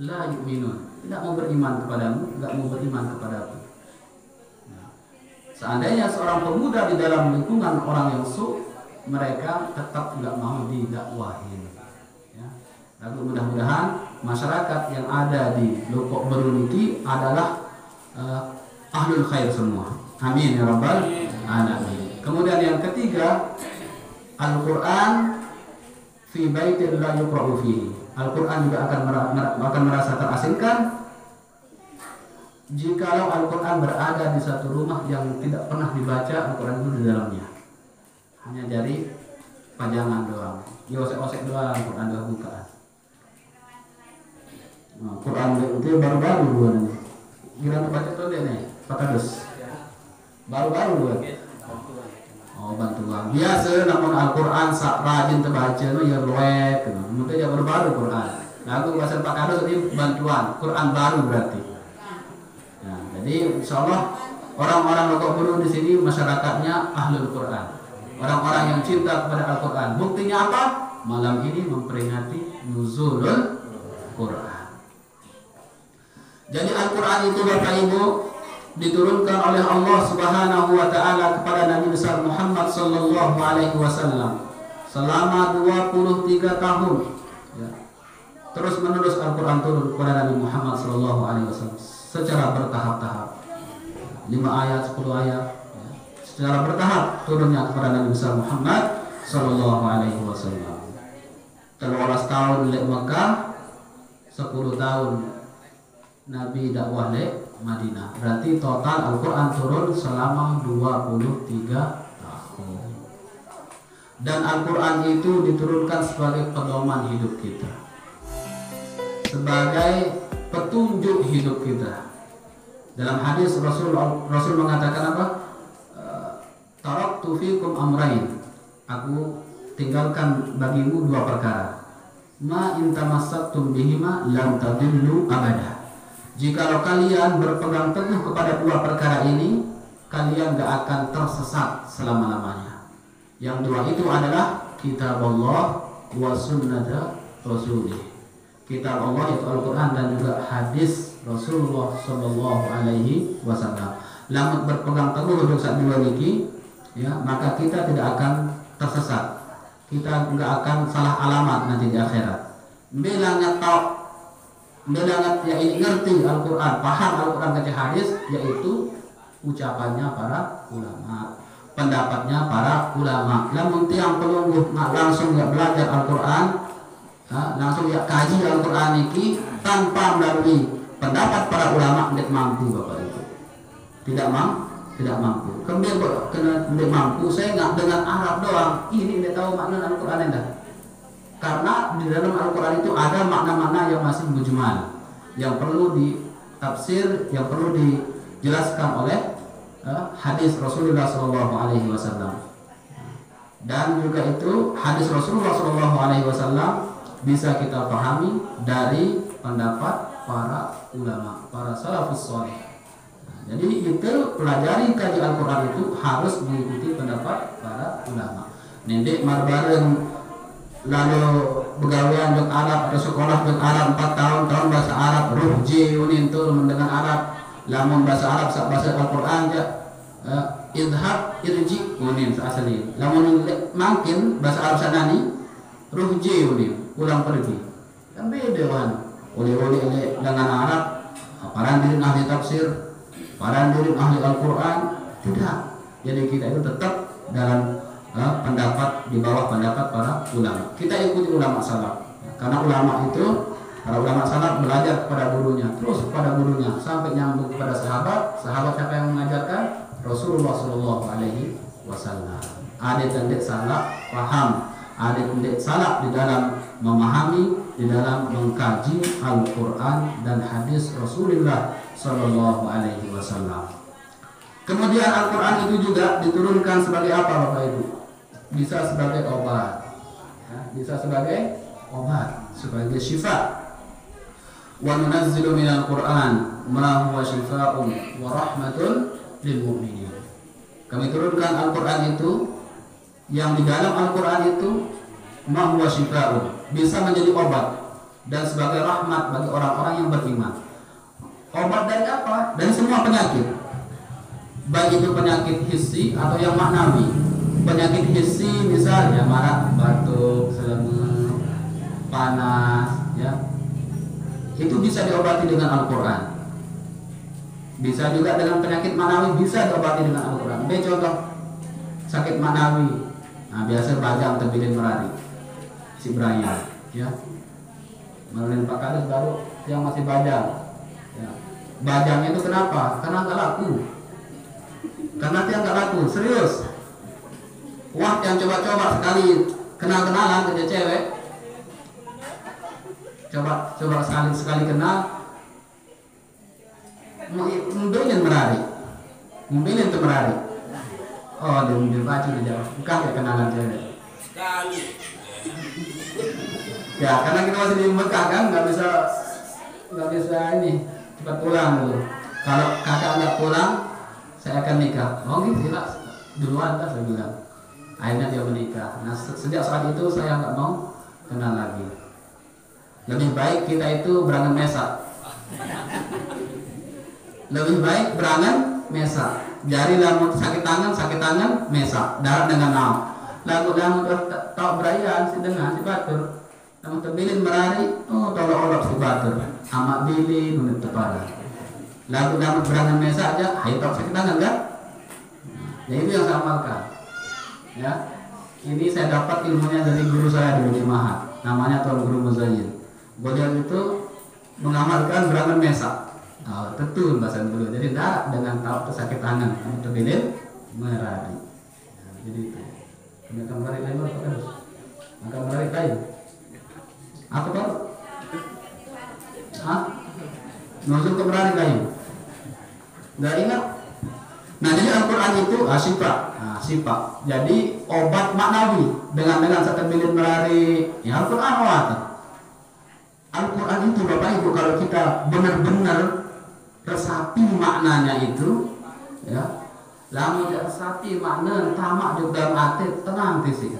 La yu'minun, tidak mau beriman kepadamu, tidak mau beriman kepadaku. Seandainya seorang pemuda di dalam lingkungan orang yang mereka tetap nggak mau didakwahin. Ya. Lalu mudah-mudahan masyarakat yang ada di Lopok Beru ini adalah ahlul khair semua. Amin ya rabbal alamin. Kemudian yang ketiga, Al-Quran fi baitin la yuqra'u fihi. Al-Quran juga akan merasa terasingkan jikalau Al-Quran berada di satu rumah yang tidak pernah dibaca Al-Quran itu di dalamnya. Hanya dari pajangan doang, osek-osek doang, Al-Quran doang bukaan. Nah, Quran itu baru-baru buat ini. Kira baca tuh deh nih, Pakadus. Baru-baru buat. Oh, bantuan. Biasa namun Al-Quran sak rajin terbaca no ya luwek, mungkin ya baru-baru Quran. Lagu bahasa Pakadus ini bantuan, Quran baru berarti. Jadi insya Allah orang-orang Lopok Beru di sini masyarakatnya ahlul Quran, orang-orang yang cinta kepada Al-Quran. Buktinya apa? Malam ini memperingati nuzulul Quran. Jadi Al-Quran itu Bapak Ibu diturunkan oleh Allah Subhanahu wa taala kepada Nabi besar Muhammad sallallahu alaihi wasallam selama 23 tahun. Ya. Terus menerus Al-Quran turun kepada Nabi Muhammad sallallahu alaihi wasallam secara bertahap-tahap, 5 ayat, 10 ayat, ya. Secara bertahap turunnya kepada Nabi besar Muhammad sallallahu alaihi wasallam. 13 tahun di Mekah, 10 tahun Nabi dakwah di Madinah. Berarti total Al-Quran turun selama 23 tahun. Dan Al-Quran itu diturunkan sebagai pedoman hidup kita, sebagai petunjuk hidup kita. Dalam hadis Rasul mengatakan apa? Taraktu fikum amrain. Aku tinggalkan bagimu 2 perkara. Ma in tamassaktum bihima lam tadillu abada. Jikalau kalian berpegang teguh kepada dua perkara ini, kalian gak akan tersesat selama-lamanya. Yang dua itu adalah kitab Allah wa sunnata rasulih. Kitab Allah yaitu Al-Quran dan juga hadis Rasulullah Sallallahu Alaihi Wasallam. Lamun berpegang teguh untuk sak dua niki, ya, maka kita tidak akan tersesat. Kita nggak akan salah alamat nanti di akhirat. Bilangat tahu, bilangat ya ini ngerti Al-Quran, paham Al-Quran ke hadis, yaitu ucapannya para ulama, pendapatnya para ulama. Lamun tiang pelungguh langsung nggak belajar Al-Quran, langsung ya kaji Al-Quran ini tanpa melalui pendapat para ulama, tidak mampu bapak itu, tidak mampu. Kemudian kena tidak mampu, saya nggak dengan Arab doang, ini tidak tahu makna Al-Quran enggak. Karena di dalam Al-Quran itu ada makna-makna yang masih mujmal, yang perlu ditafsir, yang perlu dijelaskan oleh hadis Rasulullah Sallallahu Alaihi Wasallam. Dan juga itu hadis Rasulullah Sallallahu Alaihi Wasallam bisa kita pahami dari pendapat para ulama, para salafus saleh. Jadi itu pelajari kaji Al-Quran itu harus mengikuti pendapat para ulama. Nendek marbareng lalu begawian dok Arab atau sekolah dok Arab 4 tahun bahasa Arab ruhji unin tur mendengar Arab, lamun bahasa Arab bahasa Al-Quran ya idhab irji unin asli, lamun makin bahasa Arab sanani ruhji unin pulang pergi, kan beda kan. Oleh dengan Arab paran diri ahli tafsir, paran diri ahli Al-Quran, tidak. Jadi kita itu tetap dalam pendapat di bawah pendapat para ulama. Kita ikuti ulama salaf, karena ulama itu, para ulama salaf belajar kepada gurunya, terus kepada gurunya sampai nyambung kepada sahabat. Sahabat siapa yang mengajarkan? Rasulullah Sallallahu Alaihi Wasallam. Ada tidak salah paham, ada tidak salah di dalam memahami, di dalam mengkaji Al-Quran dan hadis Rasulullah Sallallahu Alaihi Wasallam. Kemudian Al-Quran itu juga diturunkan sebagai apa Bapak Ibu? Bisa sebagai obat, bisa sebagai obat, sebagai syifa. Wa nunazzilu minal Qur'an ma huwa syifaa'un wa rahmatun lil mu'minin. Kami turunkan Al-Quran itu, yang di dalam Al-Quran itu ma huwa syifaa'un, bisa menjadi obat dan sebagai rahmat bagi orang-orang yang beriman. Obat dari apa? Dari semua penyakit, baik itu penyakit hissi atau yang maknawi. Penyakit hissi misalnya marah, batuk, selemut, panas, ya, itu bisa diobati dengan Al-Quran. Bisa juga dengan penyakit manawi, bisa diobati dengan Al-Quran. Contoh sakit manawi, nah biasa bajang terbilin merari, si Brian, ya, Merlin Pak Kades baru yang masih bajang, ya. Bajangnya itu kenapa? Karena nggak laku, karena dia nggak laku, serius. Wah, yang coba-coba sekali kenal-kenalan kerja cewek, coba sekali kenal, mobilin merari, mobilin tuh merari. Oh, dia mobil baju di jauh, bukan kayak kenalan cewek. Sekali. Ya, karena kita masih di Mekah kan, nggak bisa ini cepat pulang dulu. Kalau kakak nggak pulang, saya akan nikah. Oh gitu lah, duluan lah saya bilang. Akhirnya dia menikah. Nah, sejak saat itu saya nggak mau kenal lagi. Lebih baik kita itu berangan mesak. Lebih baik berangan mesak. Jari lamun sakit tangan mesak. Darat dengan naon. Lagu tak berayan si dengan si batur. Namun terbilin merari, oh tolong-olok si batur. Amak bilin menit tepada. Lagu berangan mesak aja, ayo tak sakit tangan kan? Ya itu yang saya amalkan. Ya, ini saya dapat ilmunya dari guru saya di Mahat, namanya Tuan Guru Muzayyin. Beliau itu mengamalkan berangan mesak. Oh, betul bahasa beliau. Jadi tidak dengan tahu sakit tangan, terbilin merari. Ya, jadi itu. Kemudian menarik lain apa kan? Maka menarik lain. Apa Pak? Nusuk ke menarik lain. Nggak ingat? Nah, jadi Al-Quran itu sifat. Jadi obat maknawi dengan seterbilin melari. Ya Al-Quran obat. Al-Quran itu Bapak Ibu kalau kita benar-benar resapi maknanya itu, ya. Lamun resapi makna tamak juga ate tenang sih.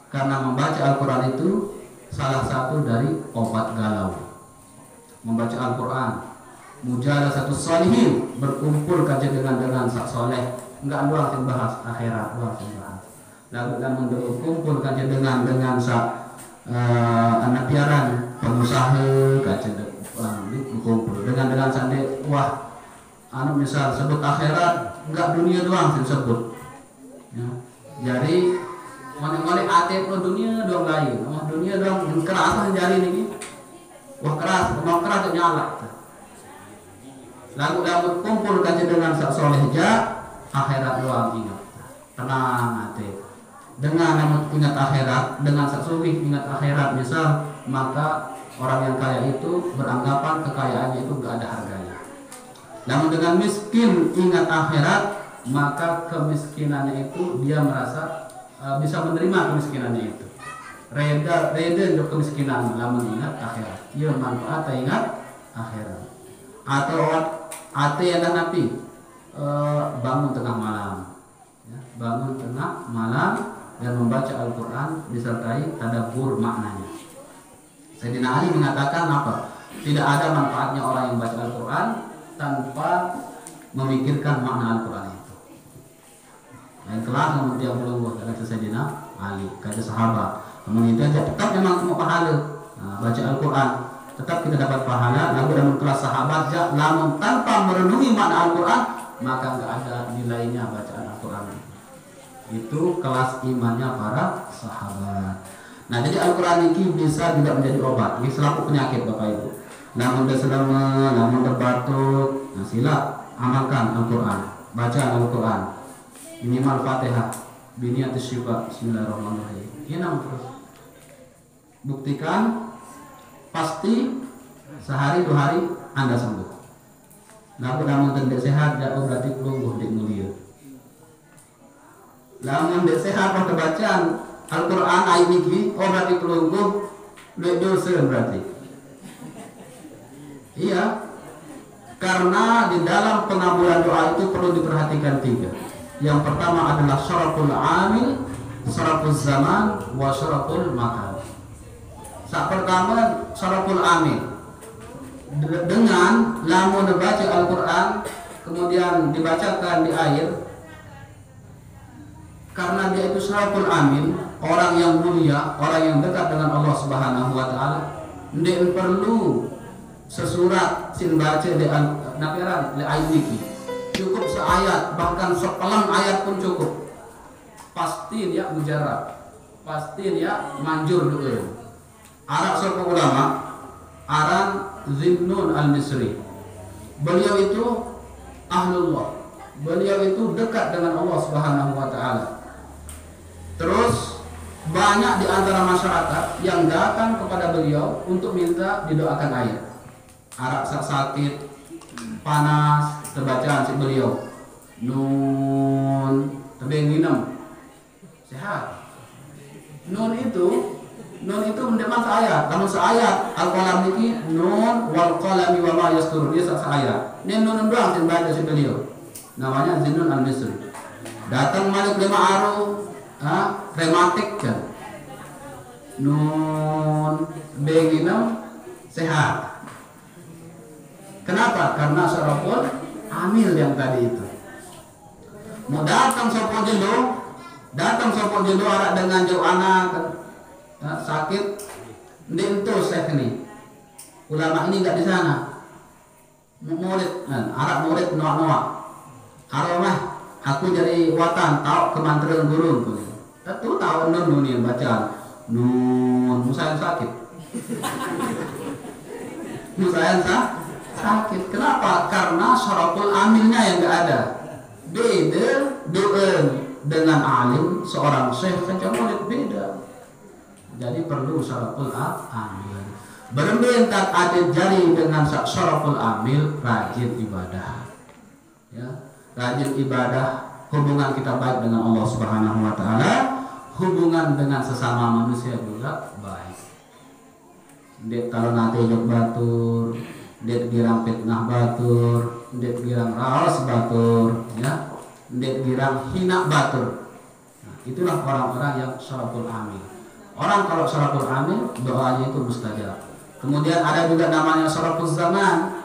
Karena membaca Al-Quran itu salah satu dari obat galau. Membaca Al-Quran, mujalasatus sholihin, berkumpul kaji dengan sak soleh. Enggak doang sing bahas akhirat, doang sing bahas. Lalu berkumpul kaji dengan sak anak piaran, pengusaha kaji berkumpul dengan sande. Wah, anu misal sebut akhirat, enggak dunia doang sing sebut. Ya. Jadi Mane ate pro dunia doang lain, dunia doang yang keras jari ini. Wah keras, mau keras nyala. Lalu dapat kumpul kaji dengan sak soleh ja, akhirat doang ingat. Tenang ate. Dengan namun ingat akhirat, dengan sak suwi ingat akhirat misal, maka orang yang kaya itu beranggapan kekayaannya itu gak ada harganya. Namun dengan miskin ingat akhirat, maka kemiskinannya itu dia merasa bisa menerima kemiskinannya itu. Reda untuk kemiskinan, namun ingat akhirat. Ia manfaat ingat akhirat. Atau ate yang napi bangun tengah malam, ya, bangun tengah malam dan membaca Al-Quran disertai tadabbur maknanya. Sayyidina Ali mengatakan apa? Tidak ada manfaatnya orang yang baca Al-Quran tanpa memikirkan makna Al-Quran itu. Yang kelas kemudian belum kata Sayyidina Ali, kata sahabat. Kemudian itu tetap memang mau pahala. Baca Al-Quran tetap kita dapat pahala. Lalu dalam kelas sahabat, namun tanpa merenungi makna Al-Quran, maka nggak ada nilainya bacaan Al-Quran. Itu kelas imannya para sahabat. Nah, jadi Al-Quran ini bisa juga menjadi obat. Ini selaku penyakit Bapak Ibu. Namun berselama, namun berbatuk, nah sila amalkan Al-Quran, baca Al-Quran. Minimal Fatihah, biniatus syufa, bismillahirrahmanirrahim. Ini terus. Buktikan, pasti sehari 2 hari Anda sembuh. Lalu namun tidak sehat, jauh berarti pelungguh dik mulia. Lamun tidak sehat, pada bacaan Al-Quran ayat ini, berarti pelungguh dik dosa berarti. Iya, karena di dalam pengabulan doa itu perlu diperhatikan 3. Yang pertama adalah syaraful amil, syaraful zaman, wa syaraful makan. Saat pertama syaraful amil, dengan lamun membaca Al-Quran kemudian dibacakan di air, karena dia itu syaraful amil, orang yang mulia, orang yang dekat dengan Allah Subhanahu wa taala, dia perlu sesurat sin baca di nafiran di ayat ini. Cukup seayat, bahkan sepelang ayat pun cukup. Pasti dia mujarab, pasti dia manjur dulu. Arab seorang ulama, Aran Zinnun al-Misri. Beliau itu ahlullah. Beliau itu dekat dengan Allah Subhanahu wa taala. Terus banyak di antara masyarakat yang datang kepada beliau untuk minta didoakan air. Arab sakit, panas, terbacaan si beliau nun tebing minum sehat. Nun itu mendeman seayat. Namun seayat Al-Qalam ini nun wal qalami wa ma yasturun, dia seayat. Ini nun doang yang baca si beliau. Namanya Zinnun al-Misri. Datang Malik lima aru, rematik kan. Nun beginem sehat. Kenapa? Karena syaraful amil yang tadi itu. Mau datang sopo jelo arak dengan jauh anak sakit, ndento sek nih. Ulama ini nggak di sana. Murid, arak murid noak. Aromah, aku jadi watan tahu kemanteran guru. Tentu tahu nun yang bacaan nun musayan sakit. Musayan sakit. Kenapa? Karena syaraful amilnya yang nggak ada. Beda doa dengan alim seorang syekh saja beda. Jadi perlu syaraful amil. Berbentak ada jari dengan syaraful amil, rajin ibadah. Ya, rajin ibadah, hubungan kita baik dengan Allah Subhanahu wa taala, hubungan dengan sesama manusia juga baik. Dek kalau nanti jok batur, det girang fitnah batur, det girang raos batur, ya, det girang hina batur. Nah, itulah orang-orang yang syaraful amin. Orang kalau syaraful amin doanya itu mustajab. Kemudian ada juga namanya syaraful zaman,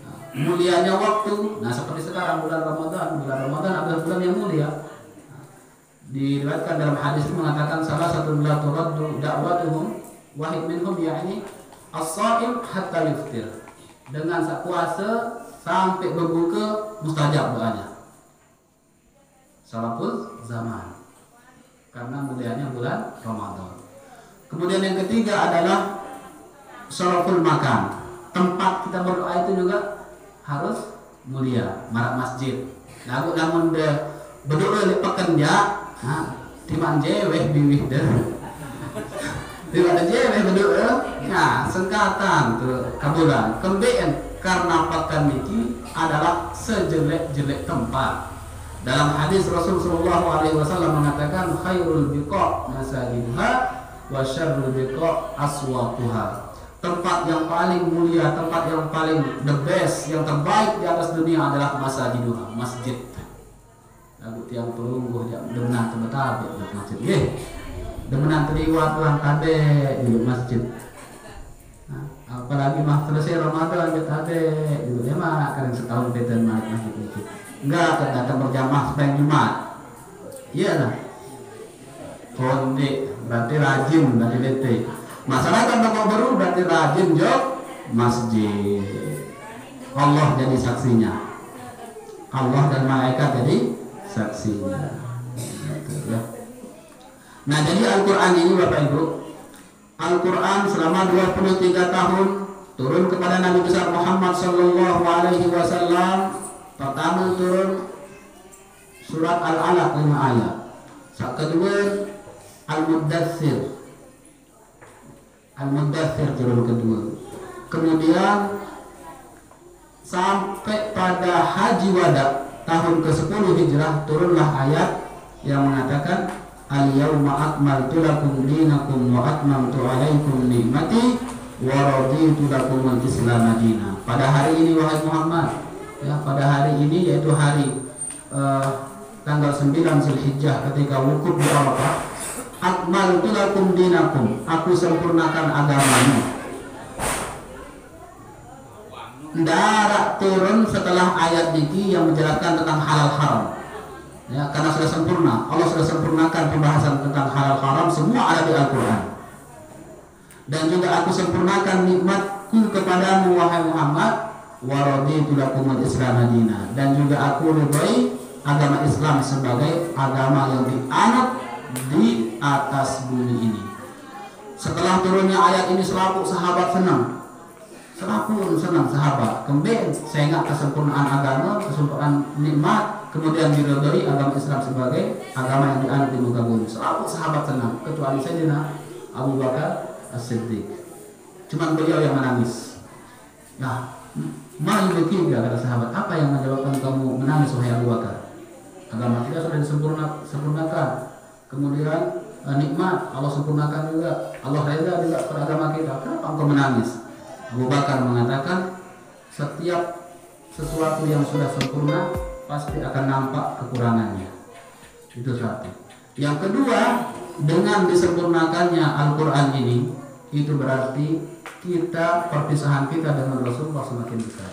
nah, mulianya waktu. Nah seperti sekarang bulan Ramadan adalah bulan yang mulia. Nah, diriwayatkan dalam hadis itu mengatakan salah satu la turaddu da'watuhum wahid minhum yakni as-shaim hatta yuftir. Dengan saat puasa sampai berbuka mustajab doanya. Syaraful zaman. Karena mulianya bulan Ramadan. Kemudian yang ketiga adalah syaraful makan. Tempat kita berdoa itu juga harus mulia, marak masjid. Lagu namun de berdoa di pekerja, timan jeweh biwih deh. Tidak ada jeweh berdoa, nah sengkatan ke kabulan. Kemudian karena pekan niki adalah sejelek-jelek tempat. Dalam hadis Rasulullah SAW mengatakan khairul biqa masajiduha wa syarrul biqa aswatuha. Tempat yang paling mulia, tempat yang paling the best, yang terbaik di atas dunia adalah masajiduha, masjid. Lagu tiang pelungguh dia dengan tebetab di masjid. Demenan terliwat ulang kade di masjid. Nah, apalagi mah selesai Ramadan kita kade gitu ya mah kadang setahun beda masjid itu. Enggak datang berjamaah sepanjang Jumat. Iya lah. Konde berarti rajin berarti bete. Masalah kan toko baru berarti rajin jok masjid. Allah jadi saksinya. Allah dan malaikat jadi saksinya. Gitu, ya. Nah jadi Al-Quran ini Bapak Ibu, Al-Quran selama 23 tahun turun kepada Nabi besar Muhammad Sallallahu Alaihi Wasallam. Pertama turun surat Al-Alaq 5 ayat. Saat kedua Al-Muddathir turun kedua. Kemudian sampai pada Haji Wada tahun ke-10 Hijrah turunlah ayat yang mengatakan al-yawma akmaltu lakum dinakum wa atmamtu alaikum ni'mati wa raditu lakum al-islam madina. Pada hari ini wahai Muhammad, ya pada hari ini yaitu hari tanggal 9 Zulhijjah ketika wukuf di Arafah, akmaltu lakum dinakum, aku sempurnakan agamamu. Ndarak turun setelah ayat ini yang menjelaskan tentang halal haram. Ya, karena sudah sempurna, Allah sudah sempurnakan pembahasan tentang halal haram, semua ada di Al-Quran. Dan juga aku sempurnakan nikmatku kepadamu wahai Muhammad, wa raditu lakumul Islam madina, dan juga aku ridhoi agama Islam sebagai agama yang dianut di atas bumi ini. Setelah turunnya ayat ini selaku sahabat senang sahabat. Kemudian saya ingat kesempurnaan agama, kesempurnaan nikmat, kemudian diridhoi agama Islam sebagai agama yang dianut di muka bumi. Selalu sahabat senang, kecuali Sayyidina Abu Bakar As-Siddiq. Cuman beliau yang menangis. Nah, ma'yuki kata sahabat, apa yang menyebabkan kamu menangis wahai Abu Bakar? Agama kita sudah disempurnakan. Kemudian nikmat Allah sempurnakan juga. Allah reda juga pada agama kita. Kenapa engkau menangis? Abu Bakar mengatakan setiap sesuatu yang sudah sempurna pasti akan nampak kekurangannya. Itu satu. Yang kedua, dengan disempurnakannya Al-Quran ini, itu berarti perpisahan kita dengan Rasulullah semakin dekat.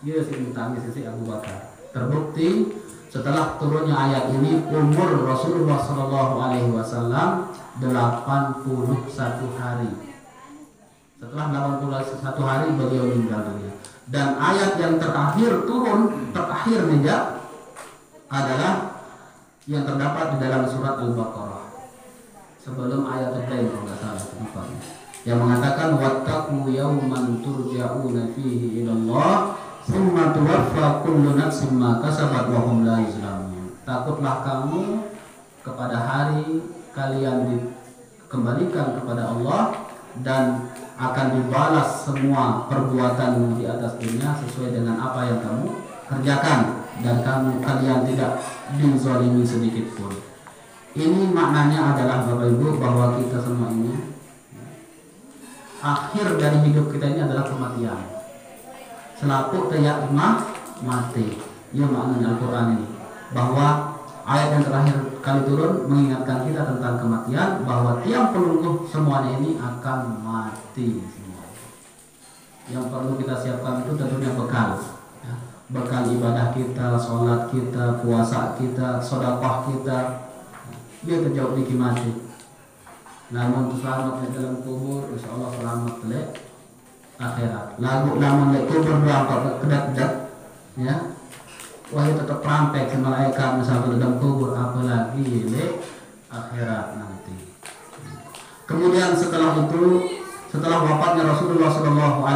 Iya sih tangis si Abu Bakar. Terbukti setelah turunnya ayat ini umur Rasulullah SAW 81 hari. Setelah 81 hari beliau meninggal dunia. Dan ayat yang terakhir nih ya, adalah yang terdapat di dalam surat Al-Baqarah. Sebelum ayat tadi kalau nggak salah tempatnya, yang mengatakan wattaqu yawman turja'una fihi ila Allah tsumma tuwaffa kullu nafsin ma kasabat wa hum la yuzlamun. Takutlah kamu kepada hari kalian dikembalikan kepada Allah dan akan dibalas semua perbuatanmu di atas dunia sesuai dengan apa yang kamu kerjakan, dan kalian tidak dizalimi sedikit pun. Ini maknanya adalah Bapak Ibu bahwa kita semua ini akhir dari hidup kita ini adalah kematian. Selaput teyak mati. Ya maknanya Al-Quran ini, bahwa ayat yang terakhir kali turun mengingatkan kita tentang kematian, bahwa tiang pelungguh semuanya ini akan mati semua. Yang perlu kita siapkan itu tentunya bekal, ya. Bekal ibadah kita, sholat kita, puasa kita, sedekah kita, biar terjauh di mati. Namun selamat di dalam kubur, insya Allah selamat di akhirat. Namun di kubur berangkat kedat-kedat, ya. Wahyu tetap perampek sama malaikat misalnya dalam kubur, apalagi di akhirat nanti. Kemudian setelah itu, setelah wafatnya Rasulullah SAW,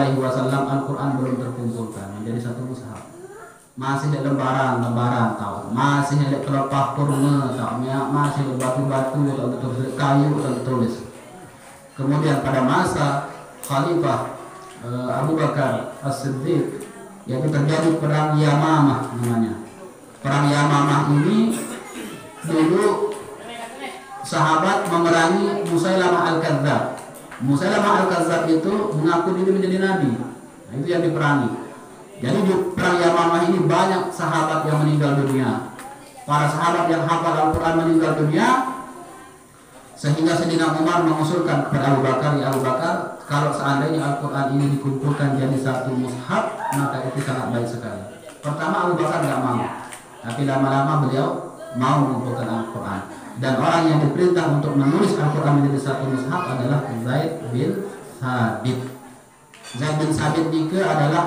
Al-Quran belum terkumpulkan menjadi satu mushaf. Masih ada lembaran tahu, masih ada kelopak kurma tahu, masih ada batu-batu atau tertulis kayu atau tertulis. Kemudian pada masa Khalifah Abu Bakar As-Siddiq, yaitu terjadi perang Yamamah namanya. Perang Yamamah ini dulu sahabat memerangi Musailamah Al-Kadzdzab. Musailamah Al-Kadzdzab itu mengaku diri menjadi nabi. Nah, itu yang diperangi. Jadi di perang Yamamah ini banyak sahabat yang meninggal dunia. Para sahabat yang hafal Al-Quran meninggal dunia, sehingga Sayyidina Umar mengusulkan kepada Abu Bakar, ya Abu Bakar, kalau seandainya Al-Quran ini dikumpulkan jadi satu mushaf, maka itu sangat baik sekali. Pertama Abu Bakar tidak mau, tapi lama-lama beliau mau mengumpulkan Al-Quran. Dan orang yang diperintah untuk menulis Al-Quran menjadi satu mushaf adalah Zaid bin Thabit. Zaid bin Thabit juga adalah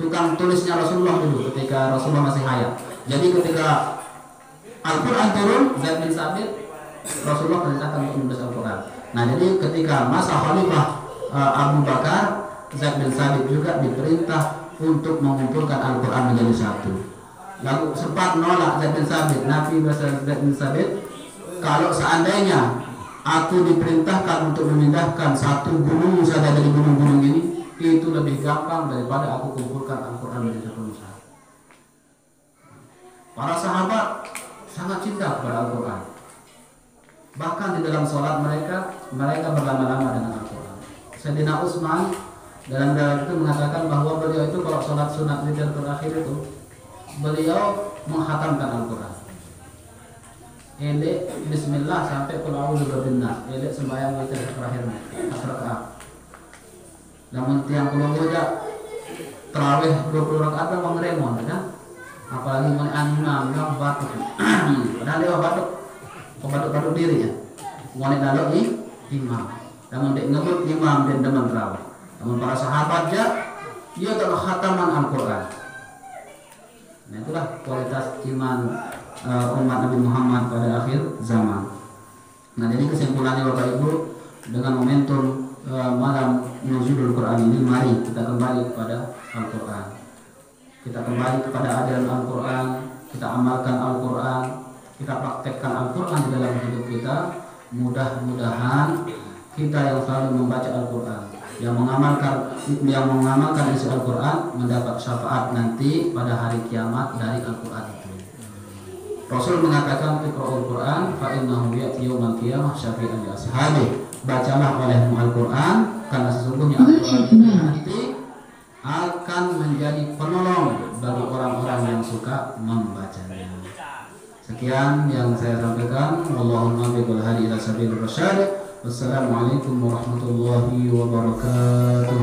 tukang tulisnya Rasulullah dulu ketika Rasulullah masih hayat. Jadi ketika Al-Quran turun, Zaid bin Thabit Rasulullah perintahkan untuk menulis Al-Quran. Nah, jadi ketika masa Khalifah Abu Bakar, Zaid bin Thabit juga diperintah untuk mengumpulkan Al-Quran menjadi satu. Lalu sempat menolak Zaid bin Thabit. Nabi berkata Zaid bin Thabit, kalau seandainya aku diperintahkan untuk memindahkan satu gunung saja dari gunung-gunung ini, itu lebih gampang daripada aku kumpulkan Al-Quran menjadi satu mushaf. Para sahabat sangat cinta kepada Al-Quran. Bahkan di dalam sholat mereka berlama-lama dengan Al-Quran. Sayyidina Utsman dalam riwayat itu mengatakan bahwa beliau itu kalau sholat sunat witir terakhir itu, beliau menghatamkan Al-Quran. Elek Bismillah sampai qul a'udzu birabbin nas. Elek sembahyang witir terakhirnya, rakaat. Namun tiang puluh aja terawih 20 rakaat memang remon, kan? Apalagi mulai imam yang batuk. Padahal dia batuk. Batuk diri ya, mulai lalu imam, namun dia ngebut imam dan deman terawih. Namun para sahabat dia telah khataman Al-Quran. Nah, itulah kualitas iman umat Nabi Muhammad pada akhir zaman. Nah, jadi kesimpulannya Bapak Ibu, dengan momentum malam nuzulul Quran ini, mari kita kembali kepada Al-Quran. Kita kembali kepada ajaran Al-Quran, kita amalkan Al-Quran, kita praktekkan Al-Quran di dalam hidup kita. Mudah-mudahan kita yang selalu membaca Al-Quran, yang mengamalkan isi Al-Quran, mendapat syafaat nanti pada hari kiamat dari Al-Quran itu. Rasul mengatakan, Iqra'ul Quran fa innahu ya'ti yaumal qiyamah syafi'an li ashabi. Bacalah olehmu Al-Quran, karena sesungguhnya Al-Quran itu nanti akan menjadi penolong bagi orang-orang yang suka membacanya. Sekian yang saya sampaikan. Wallahumma biqul hadi ila sabilir rasyad. Wassalamualaikum warahmatullahi wabarakatuh.